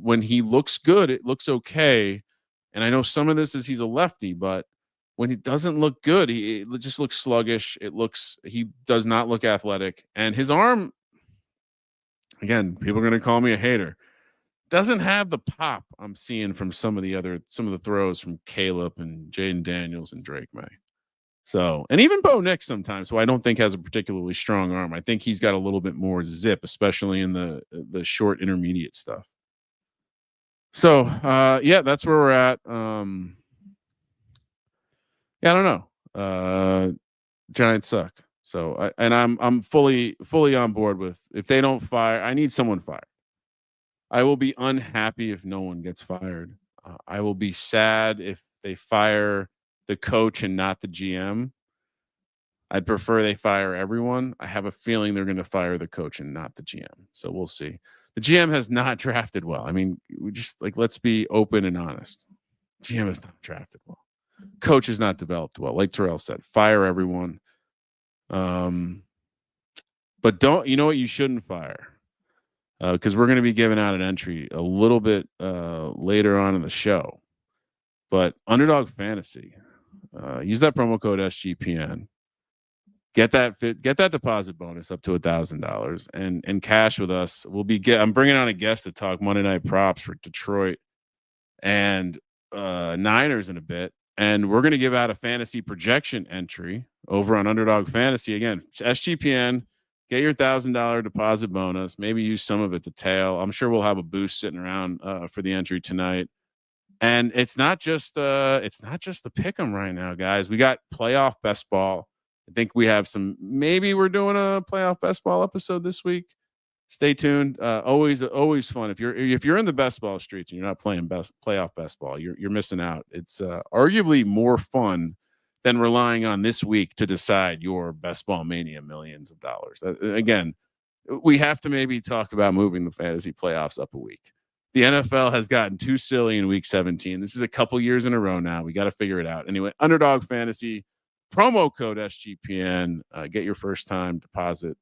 when he looks good, it looks okay. And I know some of this is he's a lefty, but when he doesn't look good, it just looks sluggish. He does not look athletic, and his arm. Again, people are going to call me a hater. Doesn't have the pop I'm seeing from some of the throws from Caleb and Jaden Daniels and Drake May. So, and even Bo Nix sometimes, who I don't think has a particularly strong arm. I think he's got a little bit more zip, especially in the short intermediate stuff. So, that's where we're at. I don't know. Giants suck. So, I'm fully on board with, if they don't fire, I need someone fired. I will be unhappy if no one gets fired. I will be sad if they fire the coach and not the GM. I'd prefer they fire everyone. I have a feeling they're going to fire the coach and not the GM. So we'll see. The GM has not drafted well. I mean, let's be open and honest. GM has not drafted well. Coach has not developed well. Like Terrell said, fire everyone. But you know what you shouldn't fire? Because we're going to be giving out an entry a little bit later on in the show. But Underdog Fantasy, use that promo code SGPN. Get that deposit bonus up to $1,000 and cash with us. I'm bringing on a guest to talk Monday Night Props for Detroit and Niners in a bit, and we're going to give out a fantasy projection entry over on Underdog Fantasy. Again, SGPN. Get your $1,000 deposit bonus. Maybe use some of it to tail. I'm sure we'll have a boost sitting around for the entry tonight. And it's not just the pick 'em right now, guys. We got playoff best ball. I think we have maybe we're doing a playoff best ball episode this week. Stay tuned. Always fun. If you're in the best ball streets and you're not playing playoff best ball, you're missing out. It's arguably more fun than relying on this week to decide your best ball mania millions of dollars. Again, we have to maybe talk about moving the fantasy playoffs up a week. The NFL has gotten too silly in week 17. This is a couple years in a row now. We got to figure it out. Anyway, Underdog Fantasy, promo code SGPN. Get your first time deposit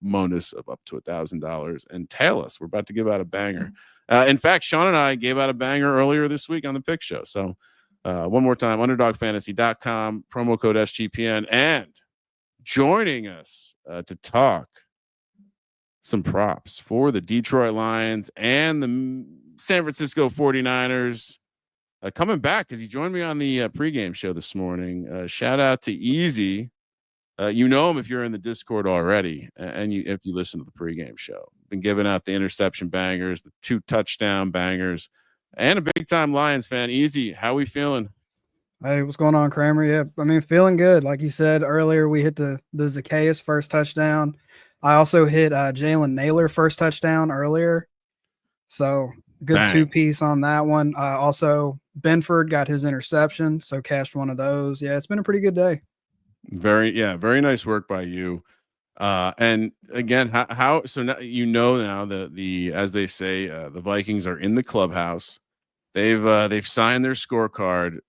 bonus of up to $1,000 and tail us. We're about to give out a banger. In fact, Sean and I gave out a banger earlier this week on the pick show. So one more time, underdogfantasy.com, promo code SGPN, and joining us to talk some props for the Detroit Lions and the San Francisco 49ers. Coming back because he joined me on the pregame show this morning. Shout out to Easy. You know him if you're in the Discord already, and if you listen to the pregame show. Been giving out the interception bangers, the 2 touchdown bangers, and a big time Lions fan. Easy, how we feeling? Hey, what's going on, Kramer? Yeah, I mean, feeling good. Like you said earlier, we hit the Zacchaeus first touchdown. I also hit Jalen Naylor first touchdown earlier. So good Bang. 2-piece on that one. Also, Benford got his interception, so cashed one of those. Yeah, it's been a pretty good day. Very nice work by you. And again, how so now now the as they say, the Vikings are in the clubhouse. They've signed their scorecard.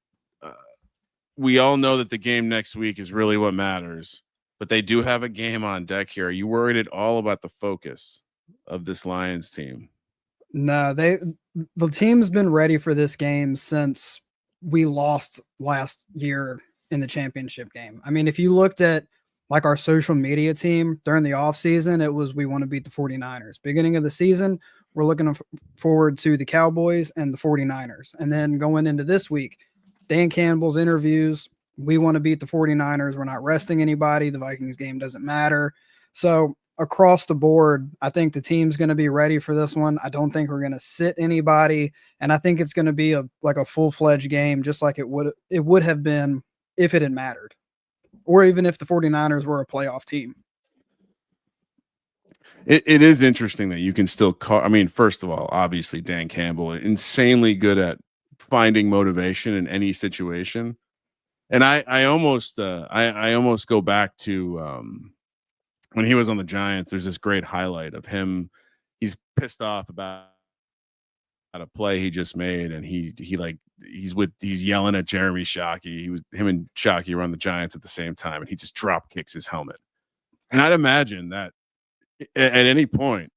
We all know that the game next week is really what matters, but they do have a game on deck here. Are you worried at all about the focus of this Lions team? No, the team's been ready for this game since we lost last year in the championship game. I mean, if you looked at like our social media team during the offseason, it was we want to beat the 49ers. Beginning of the season, we're looking forward to the Cowboys and the 49ers. And then going into this week, Dan Campbell's interviews, we want to beat the 49ers. We're not resting anybody. The Vikings game doesn't matter. So across the board, I think the team's going to be ready for this one. I don't think we're going to sit anybody. And I think it's going to be a full-fledged game, just like it would have been if it had mattered, or even if the 49ers were a playoff team. It is interesting that you can still call. I mean, first of all, obviously Dan Campbell, insanely good at finding motivation in any situation. And I almost go back to when he was on the Giants. There's this great highlight of him. He's pissed off about a play he just made, and he's yelling at Jeremy Shockey. Him and Shockey were on the Giants at the same time, and he just drop kicks his helmet. And I'd imagine that at any point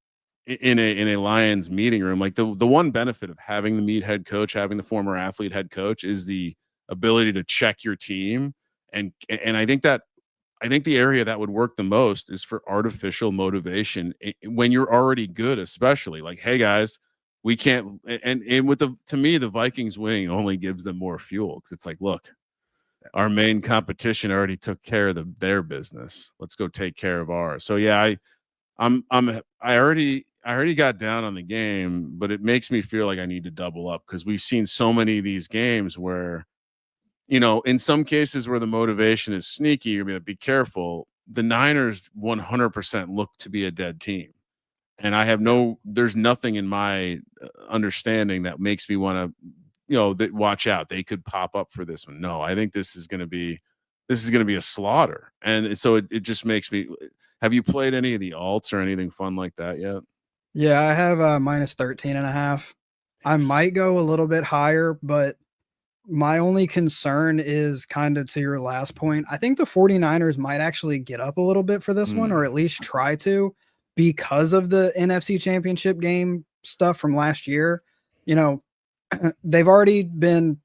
in a Lions meeting room, like the one benefit of having the meet head coach, having the former athlete head coach, is the ability to check your team. And I think the area that would work the most is for artificial motivation when you're already good, especially like, hey guys, we can't. And with to me, the Vikings winning only gives them more fuel, because it's like, look, our main competition already took care of their business. Let's go take care of ours. So yeah, I already got down on the game, but it makes me feel like I need to double up, because we've seen so many of these games where, in some cases where the motivation is sneaky, you're going to be careful. The Niners 100% look to be a dead team. And there's nothing in my understanding that makes me want to, watch out. They could pop up for this one. No, I think this is going to be a slaughter. And so it just makes me. Have you played any of the alts or anything fun like that yet? Yeah, I have minus 13.5. I might go a little bit higher, but my only concern is kind of to your last point. I think the 49ers might actually get up a little bit for this one, or at least try to, because of the NFC Championship game stuff from last year. They've already been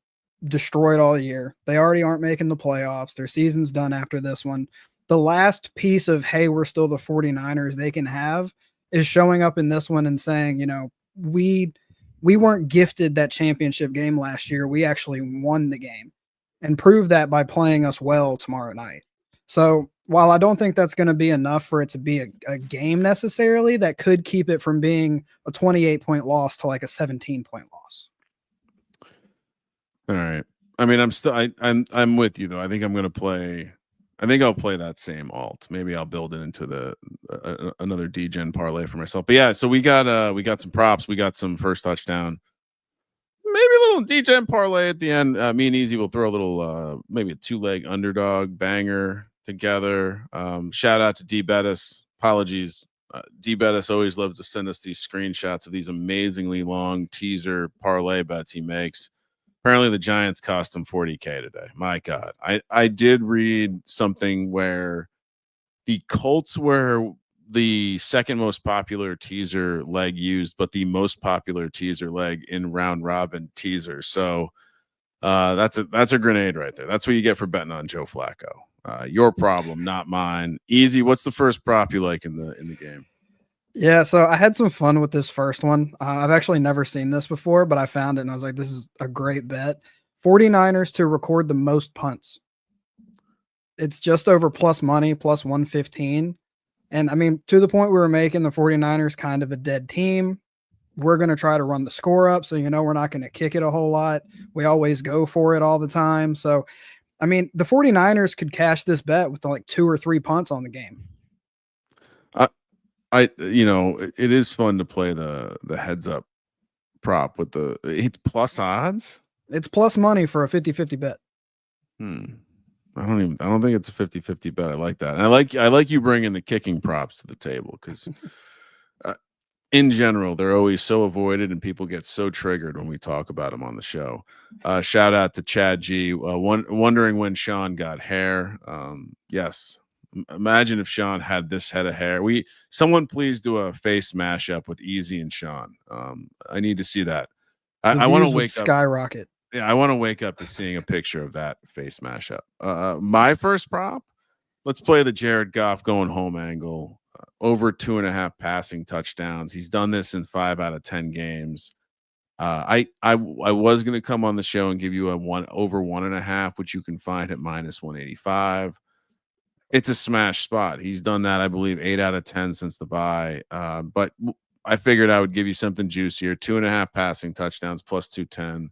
destroyed all year. They already aren't making the playoffs. Their season's done after this one. The last piece of, hey, we're still the 49ers they can have is showing up in this one and saying, we weren't gifted that championship game last year. We actually won the game, and prove that by playing us well tomorrow night. So while I don't think that's going to be enough for it to be a game necessarily, that could keep it from being a 28-point loss to like a 17-point loss. All right. I mean, I'm with you though. I think I'll play that same alt. Maybe I'll build it into the another DGen parlay for myself. But yeah, so we got some props. We got some first touchdown. Maybe a little DGen parlay at the end. Me and Easy will throw a little maybe a 2-leg underdog banger together. Shout out to D Bettis. Apologies. D Bettis always loves to send us these screenshots of these amazingly long teaser parlay bets he makes. Apparently the Giants cost him $40K today. My God. I did read something where the Colts were the second most popular teaser leg used, but the most popular teaser leg in round robin teaser. So that's a grenade right there. That's what you get for betting on Joe Flacco. Your problem, not mine. Easy. What's the first prop you like in the game? Yeah, so I had some fun with this first one. I've actually never seen this before, but I found it and I was like, this is a great bet. 49ers to record the most punts. It's just over plus money, plus 115. And I mean, to the point we were making, the 49ers kind of a dead team. We're going to try to run the score up. So, we're not going to kick it a whole lot. We always go for it all the time. So, I mean, the 49ers could cash this bet with like 2 or 3 punts on the game. It is fun to play the heads up prop with it's plus odds. It's plus money for a 50-50 bet. I don't think it's a 50-50 bet. I like that. And I like you bringing the kicking props to the table because in general, they're always so avoided and people get so triggered when we talk about them on the show. Shout out to Chad G. Wondering when Sean got hair. Yes. Imagine if Sean had this head of hair. Someone please do a face mashup with Easy and Sean. I need to see that. I want to wake up. Skyrocket. Yeah, I want to wake up to seeing a picture of that face mashup. My first prop, let's play the Jared Goff going home angle. Over 2.5 passing touchdowns. He's done this in 5 out of 10 games. I was going to come on the show and give you over 1.5, which you can find at minus 185. It's a smash spot. He's done that, I believe, 8 out of 10 since the bye. But I figured I would give you something juicier. 2.5 passing touchdowns plus 210.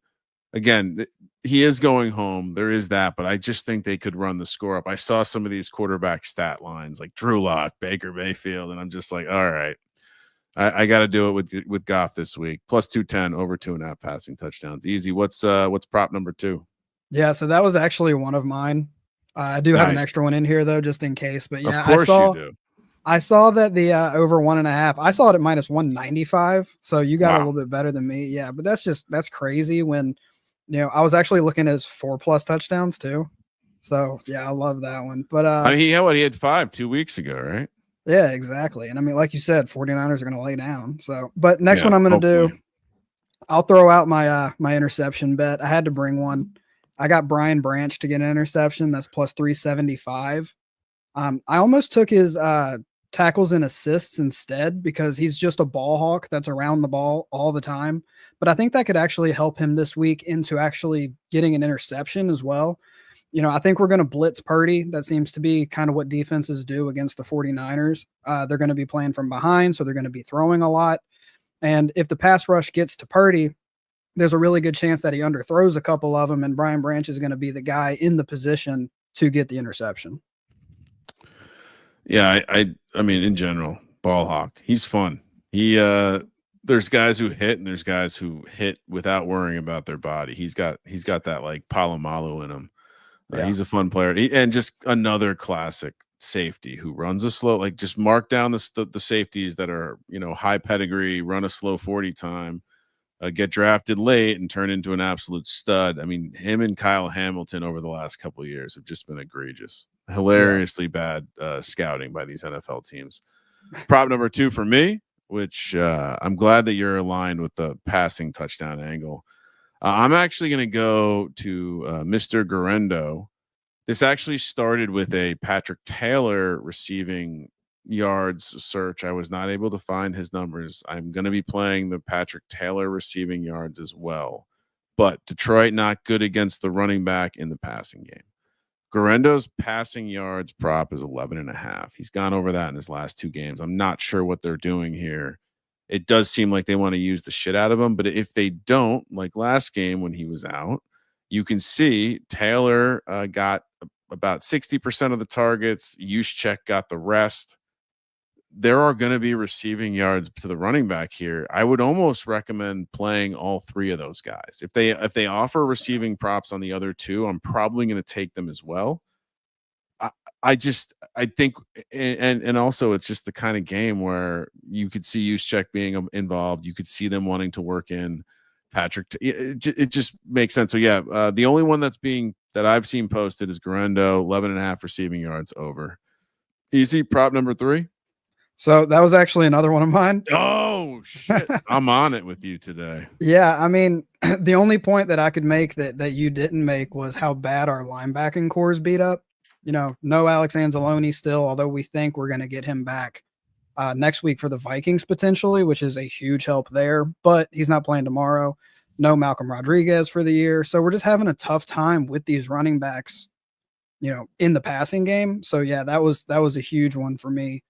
Again, he is going home. There is that, but I just think they could run the score up. I saw some of these quarterback stat lines like Drew Lock, Baker Mayfield, and I'm just like, all right, I got to do it with Goff this week. Plus 210, over 2.5 passing touchdowns. Easy. What's prop number 2? Yeah, so that was actually one of mine. I do have an extra one in here though, just in case. But yeah, of course you do. I saw that the over 1.5. I saw it at minus 195. So you got a little bit better than me. Yeah, but that's crazy when I was actually looking at his 4+ touchdowns too. So yeah, I love that one. But he had 5 2 weeks ago, right? Yeah, exactly. And I mean, like you said, 49ers are going to lay down. So, but next one I'm going to do, I'll throw out my my interception bet. I had to bring one. I got Brian Branch to get an interception. That's plus 375. I almost took his tackles and assists instead because he's just a ball hawk that's around the ball all the time. But I think that could actually help him this week into actually getting an interception as well. I think we're going to blitz Purdy. That seems to be kind of what defenses do against the 49ers. They're going to be playing from behind, so they're going to be throwing a lot. And if the pass rush gets to Purdy, there's a really good chance that he underthrows a couple of them, and Brian Branch is going to be the guy in the position to get the interception. Yeah, I mean, in general, ball hawk. He's fun. There's guys who hit, and there's guys who hit without worrying about their body. He's got that like Palomalu in him. Yeah. He's a fun player, and just another classic safety who runs a slow, like just mark down the safeties that are high pedigree, run a slow 40 time. Get drafted late and turn into an absolute stud. I mean, him and Kyle Hamilton over the last couple of years have just been egregious, hilariously bad scouting by these NFL teams. Prop number 2 for me, which I'm glad that you're aligned with the passing touchdown angle. I'm actually going to go to Mr. Garendo. This actually started with a Patrick Taylor receiving yards search. I was not able to find his numbers. I'm going to be playing the Patrick Taylor receiving yards as well. But Detroit not good against the running back in the passing game. Garendo's passing yards prop is 11.5. He's gone over that in his last 2 games. I'm not sure what they're doing here. It does seem like they want to use the shit out of him, but if they don't, like last game when he was out, you can see Taylor got about 60% of the targets. Juszczyk got the rest. There are going to be receiving yards to the running back here. I would almost recommend playing all three of those guys. If they offer receiving props on the other two, I'm probably going to take them as well. I think, and also it's just the kind of game where you could see Juszczyk being involved. You could see them wanting to work in Patrick. It just makes sense. So yeah, the only one that I've seen posted is Garendo, 11.5 receiving yards over. Easy prop number 3. So that was actually another one of mine. Oh shit. I'm on it with you today. Yeah, I mean, the only point that I could make that you didn't make was how bad our linebacking core is beat up. No Alex Anzalone still, although we think we're going to get him back next week for the Vikings potentially, which is a huge help there, but he's not playing tomorrow. No Malcolm Rodriguez for the year. So we're just having a tough time with these running backs, in the passing game. So yeah, that was a huge one for me.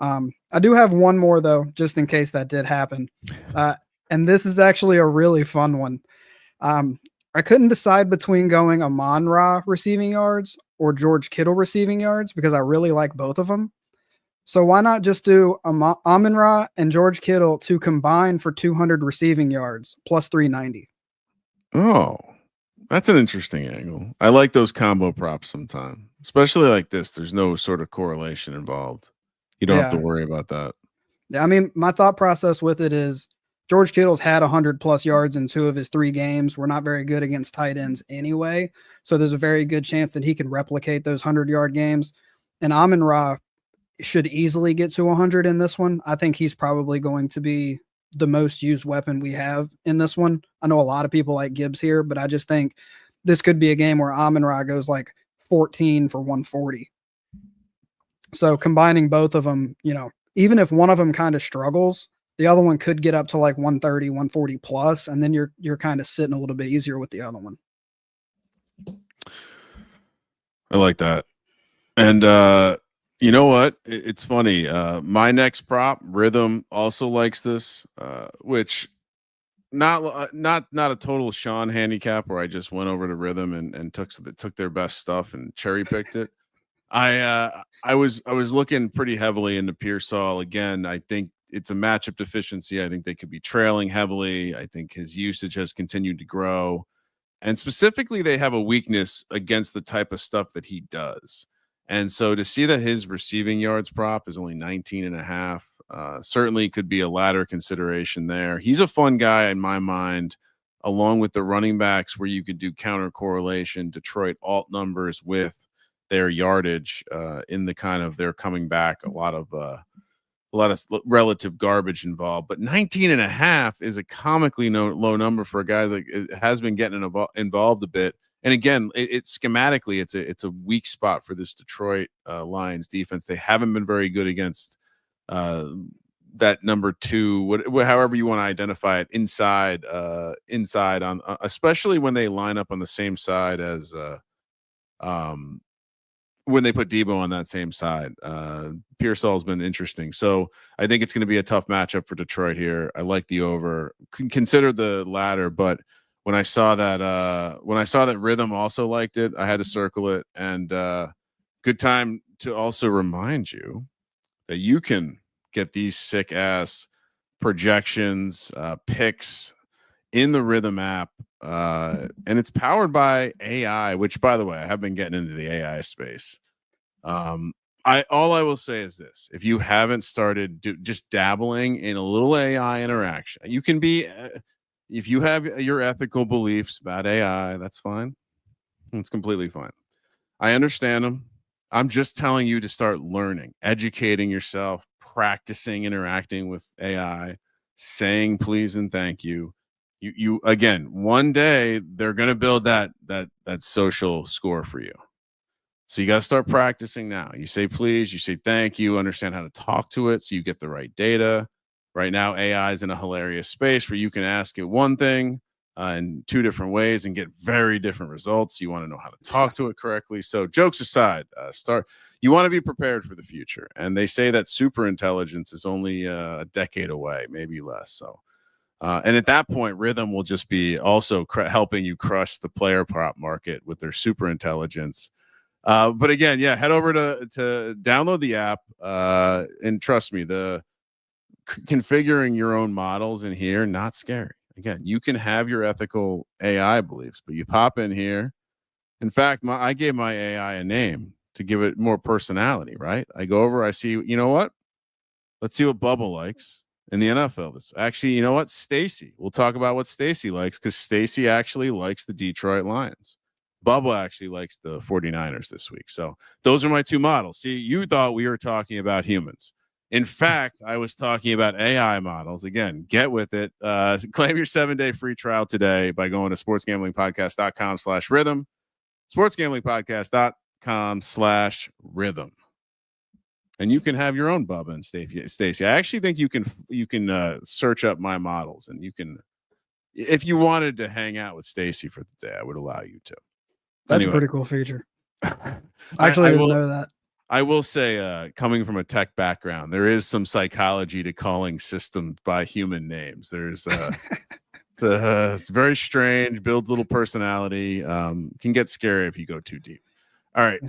I do have one more though, just in case that did happen. And this is actually a really fun one. I couldn't decide between going Amon-Ra receiving yards or George Kittle receiving yards because I really like both of them. So why not just do Amon-Ra and George Kittle to combine for 200 receiving yards plus 390? Oh, that's an interesting angle. I like those combo props sometimes, especially like this. There's no sort of correlation involved. You don't have to worry about that. Yeah, I mean, my thought process with it is George Kittle's had 100+ yards in 2 of his 3 games. We're not very good against tight ends anyway. So there's a very good chance that he can replicate those 100-yard games. And Amon-Ra should easily get to 100 in this one. I think he's probably going to be the most used weapon we have in this one. I know a lot of people like Gibbs here, but I just think this could be a game where Amon-Ra goes like 14 for 140. So combining both of them, even if one of them kind of struggles, the other one could get up to like 130, 140 plus, and then you're kind of sitting a little bit easier with the other one. I like that. And you know what? It's funny. My next prop, Rhythm, also likes this, which not a total Sean handicap where I just went over to Rhythm and took their best stuff and cherry picked it. I was looking pretty heavily into Pearsall again. I think it's a matchup deficiency. I think they could be trailing heavily. I think his usage has continued to grow, and specifically they have a weakness against the type of stuff that he does. And so to see that his receiving yards prop is only 19.5, certainly could be a ladder consideration there. He's a fun guy in my mind, along with the running backs where you could do counter correlation, Detroit alt numbers with their yardage in the kind of they're coming back, a lot of relative garbage involved. But 19.5 is a comically low number for a guy that has been getting involved a bit. And again, it's schematically, it's a weak spot for this Detroit Lions defense. They haven't been very good against that number 2, however you want to identify it, inside on, especially when they line up on the same side as when they put Debo on that same side. Pearsall's been interesting. So I think it's going to be a tough matchup for Detroit here. I like the over. Consider the ladder, but when I saw that Rhythm also liked it, I had to circle it. And good time to also remind you that you can get these sick ass projections, picks in the Rhythm app. And it's powered by AI, which, by the way, I have been getting into the AI space. All I will say is this: if you haven't started just dabbling in a little AI interaction, you can be, if you have your ethical beliefs about AI, that's fine. It's completely fine. I understand them. I'm just telling you to start learning, educating yourself, practicing interacting with AI, saying please and thank you. You again, one day they're going to build that social score for you. So you got to start practicing now. You say please, you say thank you, understand how to talk to it so you get the right data. Right now, AI is in a hilarious space where you can ask it one thing in 2 different ways and get very different results. You want to know how to talk to it correctly. So jokes aside, you want to be prepared for the future. And they say that super intelligence is only a decade away, maybe less. So And at that point, Rhythm will just be also helping you crush the player prop market with their super intelligence. But again, yeah, head over to download the app, and trust me, the configuring your own models in here, not scary. Again, you can have your ethical AI beliefs, but you pop in here. In fact, I gave my AI a name to give it more personality, right? I go over, I see, you know what? Let's see what Bubba likes in the NFL. Actually, you know what? Stacy. We'll talk about what Stacy likes because Stacy actually likes the Detroit Lions. Bubba actually likes the 49ers this week. So those are my two models. See, you thought we were talking about humans. In fact, I was talking about AI models. Again, get with it. Claim your 7-day free trial today by going to sportsgamblingpodcast.com/rhythm. sportsgamblingpodcast.com/rhythm. And you can have your own Bubba and Stacy. I actually think you can search up my models, and you can, if you wanted to hang out with Stacy for the day, I would allow you to. That's a pretty cool feature. I actually didn't know that. I will say, coming from a tech background, there is some psychology to calling systems by human names. There's it's very strange, builds little personality, can get scary if you go too deep. All right.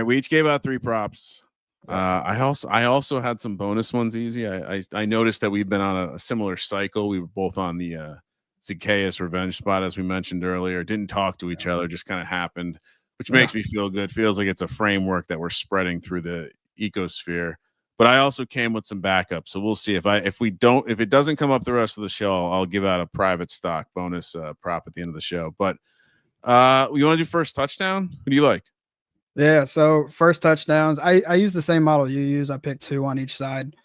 We each gave out 3 props. I also had some bonus ones easy. I noticed that we've been on a similar cycle. We were both on the Zacchaeus revenge spot, as we mentioned earlier. Didn't talk to each other, just kind of happened, which makes me feel good. Feels like it's a framework that we're spreading through the ecosphere. But I also came with some backup, so we'll see if it doesn't come up the rest of the show, I'll give out a private stock bonus prop at the end of the show. But you want to do first touchdown? Who do you like? Yeah, so first touchdowns. I use the same model you use. I picked 2 on each side.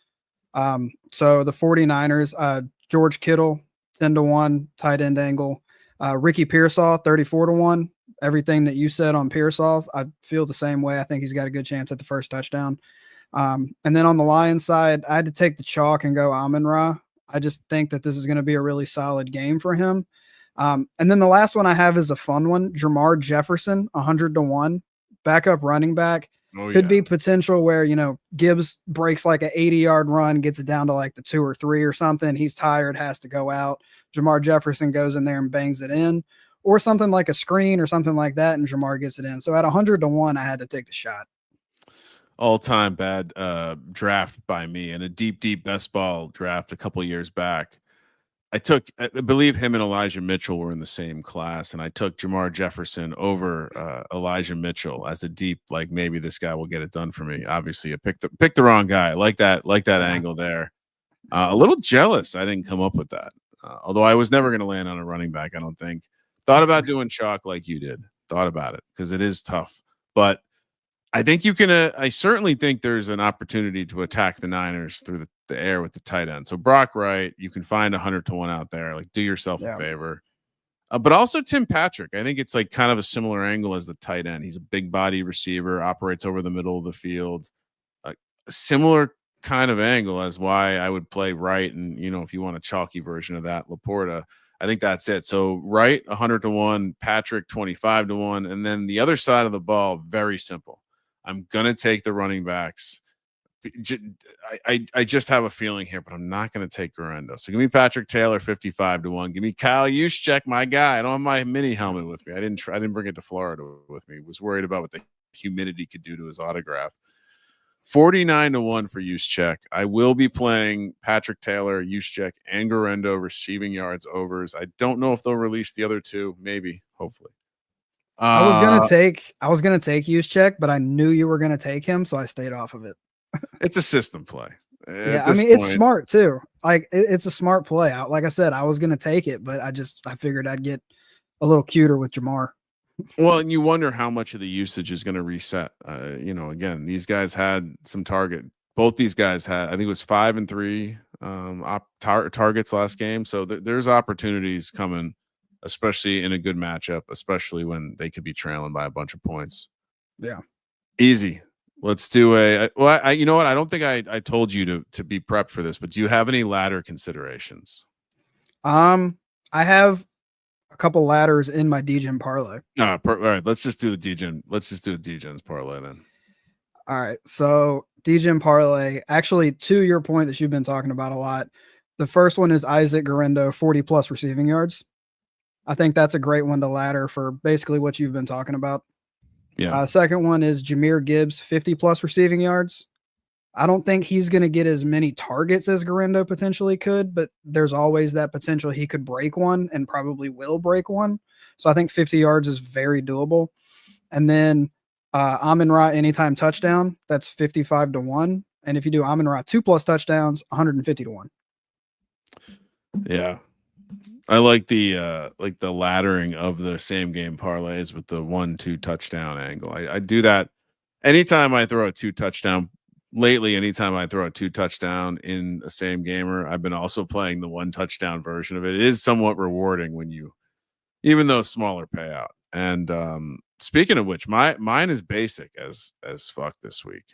So the 49ers, George Kittle, 10-1, tight end angle. Ricky Pearsall, 34-1. Everything that you said on Pearsall, I feel the same way. I think he's got a good chance at the first touchdown. And then on the Lions side, I had to take the chalk and go Amon-Ra. I just think that this is going to be a really solid game for him. And then the last one I have is a fun one. Jamar Jefferson, 100-1, backup running back. Could be potential where, Gibbs breaks like an 80-yard run, gets it down to like the 2 or 3 or something. He's tired, has to go out. Jamar Jefferson goes in there and bangs it in, or something like a screen or something like that, and Jamar gets it in. So at 100-1, I had to take the shot. All-time bad draft by me in a deep best ball draft a couple years back. I believe him and Elijah Mitchell were in the same class, and I took Jamar Jefferson over Elijah Mitchell as a deep, like, maybe this guy will get it done for me. Obviously, I picked the wrong guy. Like that angle there. A little jealous I didn't come up with that. Although I was never going to land on a running back, I don't think. Thought about doing chalk like you did. Thought about it because it is tough. But I think you can. I certainly think there's an opportunity to attack the Niners through the air with the tight end. So Brock Wright, you can find 100-1 out there. Like, do yourself a favor. But also Tim Patrick. I think it's like kind of a similar angle as the tight end. He's a big body receiver, operates over the middle of the field. A similar kind of angle as why I would play Wright. And if you want a chalky version of that, Laporta. I think that's it. So Wright 100-1, Patrick 25-1, and then the other side of the ball, very simple. I'm gonna take the running backs. I just have a feeling here, but I'm not going to take Garendo. So give me Patrick Taylor 55-1. Give me Kyle Juszczyk, my guy. I don't have my mini helmet with me. I didn't bring it to Florida with me. Was worried about what the humidity could do to his autograph. 49-1 for Juszczyk. I will be playing Patrick Taylor, Juszczyk, and Garendo receiving yards overs. I don't know if they'll release the other two. Maybe, hopefully. I was gonna take Juszczyk, but I knew you were gonna take him, so I stayed off of it. It's a system play. Yeah, I mean, it's smart too. Like, it's a smart play. Like I said, I was going to take it, but I figured I'd get a little cuter with Jamar. Well, and you wonder how much of the usage is going to reset. Again, these guys had some target. Both these guys had, I think it was 5 and 3 targets last game. So there's opportunities coming, especially in a good matchup, especially when they could be trailing by a bunch of points. Yeah. Easy. Let's do you know what? I don't think I told you to be prepped for this, but do you have any ladder considerations? I have a couple ladders in my DGen parlay. All right. Let's just do the DGen. Let's just do a DGen's parlay then. All right. So DGen parlay, actually, to your point that you've been talking about a lot, The first one is Isaac Guerrero, 40 plus receiving yards. I think that's a great one to ladder for basically what you've been talking about. Yeah. Second one is Jahmyr Gibbs, 50 plus receiving yards. I don't think he's going to get as many targets as Guerrero potentially could, but there's always that potential he could break one and probably will break one. So I think 50 yards is very doable. And then Amon-Ra anytime touchdown, that's 55-1. And if you do Amon-Ra 2+ touchdowns, 150-1. Yeah. I like the laddering of the same game parlays with the 1-2 touchdown angle. I do that anytime I throw a 2 touchdown. Lately, anytime I throw a 2 touchdown in a same gamer, I've been also playing the 1 touchdown version of it. It is somewhat rewarding when you, even though smaller payout. And speaking of which, mine is basic as fuck this week.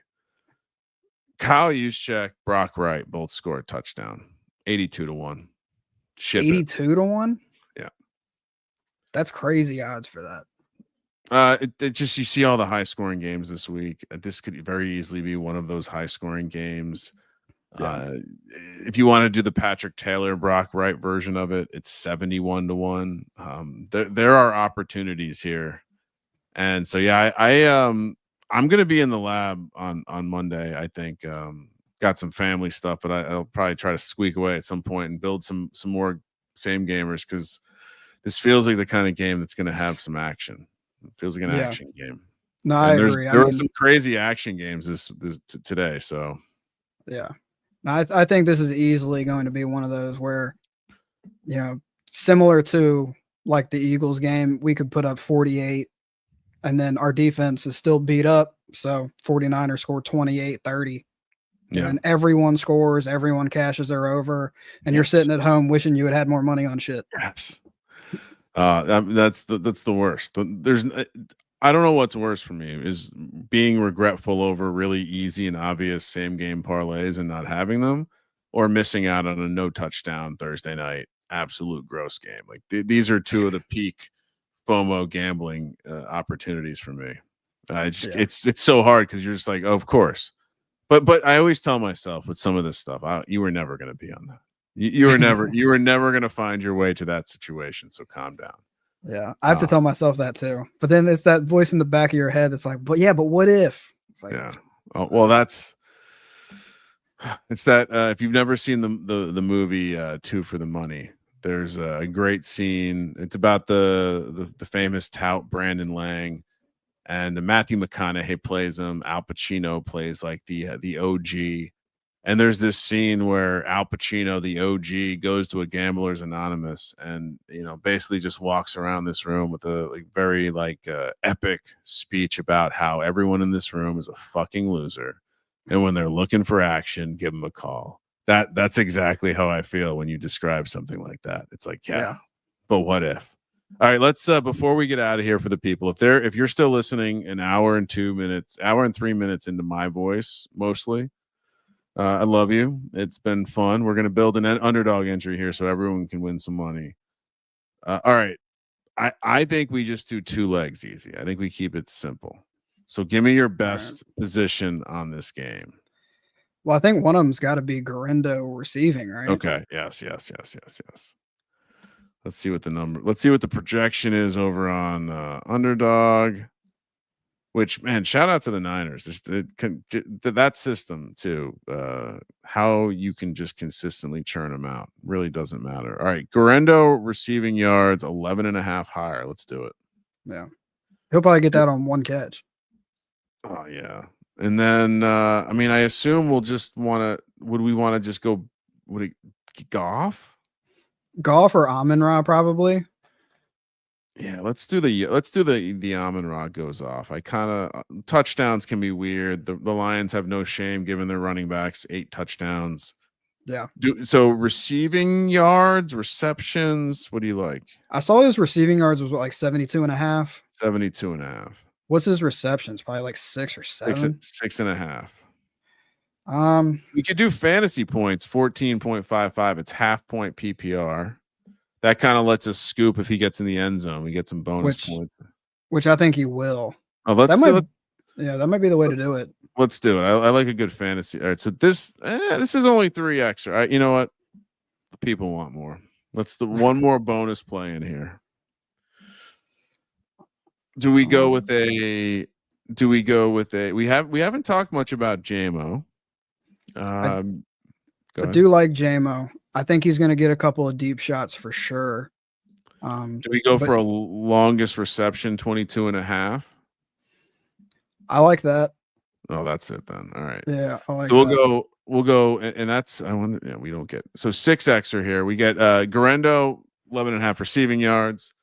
Kyle Juszczyk, Brock Wright both scored a touchdown, 82-1. 82-1. Yeah, that's crazy odds for that. It just, you see all the high scoring games this week. This could very easily be one of those high scoring games. Yeah. If you want to do the Patrick Taylor Brock Wright version of it, it's 71-1. There are opportunities here, and so yeah, I'm going to be in the lab on Monday. I think got some family stuff, but I'll probably try to squeak away at some point and build some more same gamers, because this feels like the kind of game that's going to have some action. It feels like an action game. No, I agree. There are some crazy action games this today. So yeah, I think this is easily going to be one of those where, similar to like the Eagles game, we could put up 48 and then our defense is still beat up. So 49ers score 28-30. Yeah. And everyone scores, everyone cashes their over, and you're sitting at home wishing you had more money on shit. Yes. That's the worst. I don't know what's worse for me, is being regretful over really easy and obvious same game parlays and not having them, or missing out on a no touchdown Thursday night absolute gross game. Like these are two of the peak FOMO gambling opportunities for me. It's so hard, because you're just like, oh, of course. But I always tell myself with some of this stuff, you were never going to be on that. You were never going to find your way to that situation. So calm down. Yeah, I have to tell myself that too. But then it's that voice in the back of your head that's like, but what if? It's like, yeah. Oh, well, it's that if you've never seen the movie Two for the Money, there's a great scene. It's about the famous tout Brandon Lang. And Matthew McConaughey plays him. Al Pacino plays like the OG. And there's this scene where Al Pacino, the OG, goes to a Gamblers Anonymous and, basically just walks around this room with a very epic speech about how everyone in this room is a fucking loser. And when they're looking for action, give them a call. That's exactly how I feel when you describe something like that. It's like, yeah. But what if? All right, let's before we get out of here, for the people, if you're still listening an hour and 3 minutes into my voice, mostly, I love you. It's been fun. We're going to build an underdog entry here so everyone can win some money. All right, I think we just do 2 legs easy. I think we keep it simple. So give me your best position on this game. Well, I think one of them's got to be Guerrero receiving, right? Okay. Yes. Let's see what the projection is over on Underdog. Which, man, shout out to the Niners. That system too. How you can just consistently churn them out really doesn't matter. All right, Guerrero receiving yards 11.5 higher. Let's do it. Yeah, he'll probably get that on 1 catch. Oh yeah, and then I assume we'll just want to. Would we want to just go? Would it Goff? Golf or Amon-Ra probably. Yeah, let's do the Amon-Ra goes off. I kind of touchdowns can be weird. The Lions have no shame giving their running backs 8 touchdowns. Yeah. So receiving yards, receptions, what do you like? I saw his receiving yards was like 72.5. 72.5. What's his receptions? Probably like 6 or 7. 6.5. We could do fantasy points, 14.55. It's half point PPR. That kind of lets us scoop if he gets in the end zone. We get some bonus points. Which I think he will. Oh, that might be the way to do it. Let's do it. I like a good fantasy. All right, so this is only 3x. All right, you know what? The people want more. Let's the one more bonus play in here. Do we go with a? Do we go with a? We haven't talked much about JMO. I Go ahead. do like JMO. I think he's going to get a couple of deep shots for sure. Do we go for a longest reception, 22.5? I like that. Oh, that's it then. All right. Yeah, I like So that. we'll go, and that's I wonder. Yeah, we don't get so 6x are here. We get Garendo 11.5 receiving yards.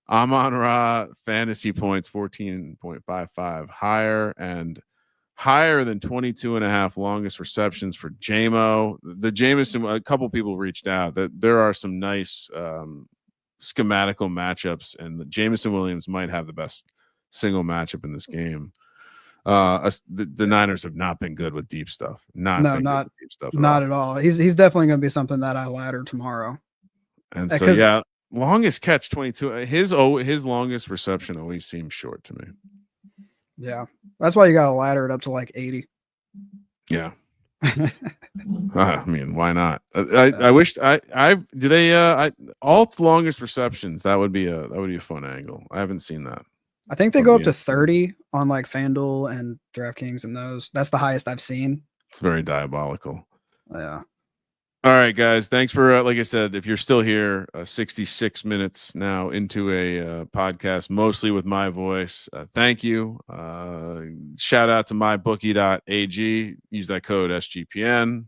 Amon-Ra fantasy points 14.55 higher than 22.5 longest receptions for JMO. The Jameson, a couple people reached out that there are some nice schematical matchups, and the Jameson Williams might have the best single matchup in this game. The Niners have not been good with deep stuff. Not deep stuff. Not at all. He's definitely going to be something that I ladder tomorrow. And so yeah, longest catch 22. His longest reception always seems short to me. Yeah, that's why you got to ladder it up to like 80. Yeah. I mean, why not? I wish alt longest receptions. That would be a fun angle. I haven't seen that. I think they go up to 30 on like FanDuel and DraftKings and those. That's the highest I've seen. It's very diabolical. Yeah. All right, guys. Thanks for like I said, if you're still here, 66 minutes now into a podcast, mostly with my voice. Thank you. Shout out to mybookie.ag. Use that code SGPN.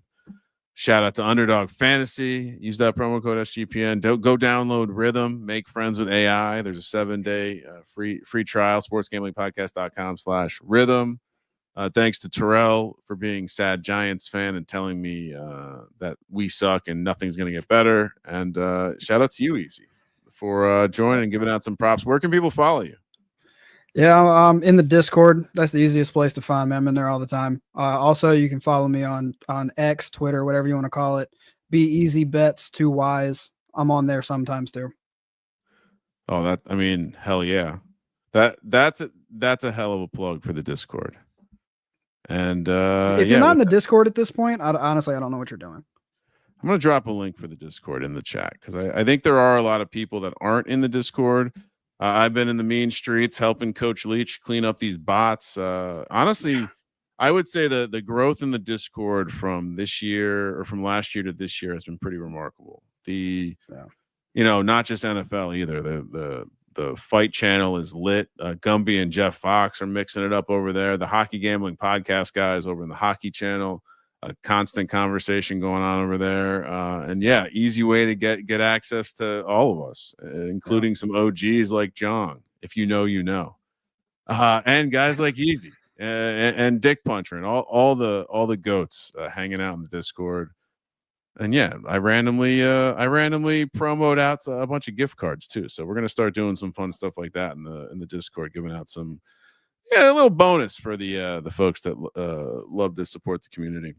Shout out to Underdog Fantasy. Use that promo code SGPN. Go download Rhythm. Make friends with AI. There's a 7-day free trial. sportsgamblingpodcast.com/rhythm. Thanks to Terrell for being sad Giants fan and telling me that we suck and nothing's going to get better. And shout out to you, Easy, for joining and giving out some props. Where can people follow you? Yeah, in the Discord. That's the easiest place to find me. I'm in there all the time. Also, you can follow me on X, Twitter, whatever you want to call it. Be Easy Bets 2 Ys. I'm on there sometimes too. Oh, hell yeah. That's a hell of a plug for the Discord. And if you're not in the Discord at this point, honestly, I don't know what you're doing. I'm going to drop a link for the Discord in the chat because I think there are a lot of people that aren't in the Discord. I've been in the mean streets helping Coach Leach clean up these bots. Honestly, I would say the growth in the Discord from this year or from last year to this year has been pretty remarkable. Not just NFL either. The fight channel is lit. Gumby and Jeff Fox are mixing it up over there. The Hockey Gambling Podcast guys over in the Hockey Channel, a constant conversation going on over there. And yeah, easy way to get access to all of us, including some OGs like John. If you know, you know, and guys like Easy and Dick Puncher and all the goats hanging out in the Discord. And yeah, I randomly promote out a bunch of gift cards too. So we're gonna start doing some fun stuff like that in the Discord, giving out some a little bonus for the folks that love to support the community.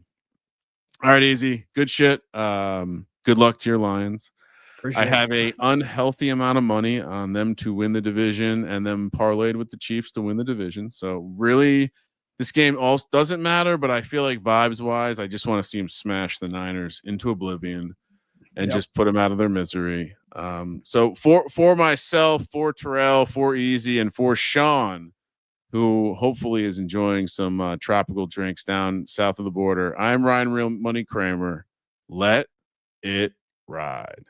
All right, Easy, good shit. Good luck to your Lions. I have a unhealthy amount of money on them to win the division, and then parlayed with the Chiefs to win the division. So really, this game also doesn't matter, but I feel like vibes wise, I just want to see them smash the Niners into oblivion and just put them out of their misery. So for myself, for Terrell, for Easy, and for Sean, who hopefully is enjoying some tropical drinks down south of the border, I'm Ryan Real Money Kramer. Let it ride.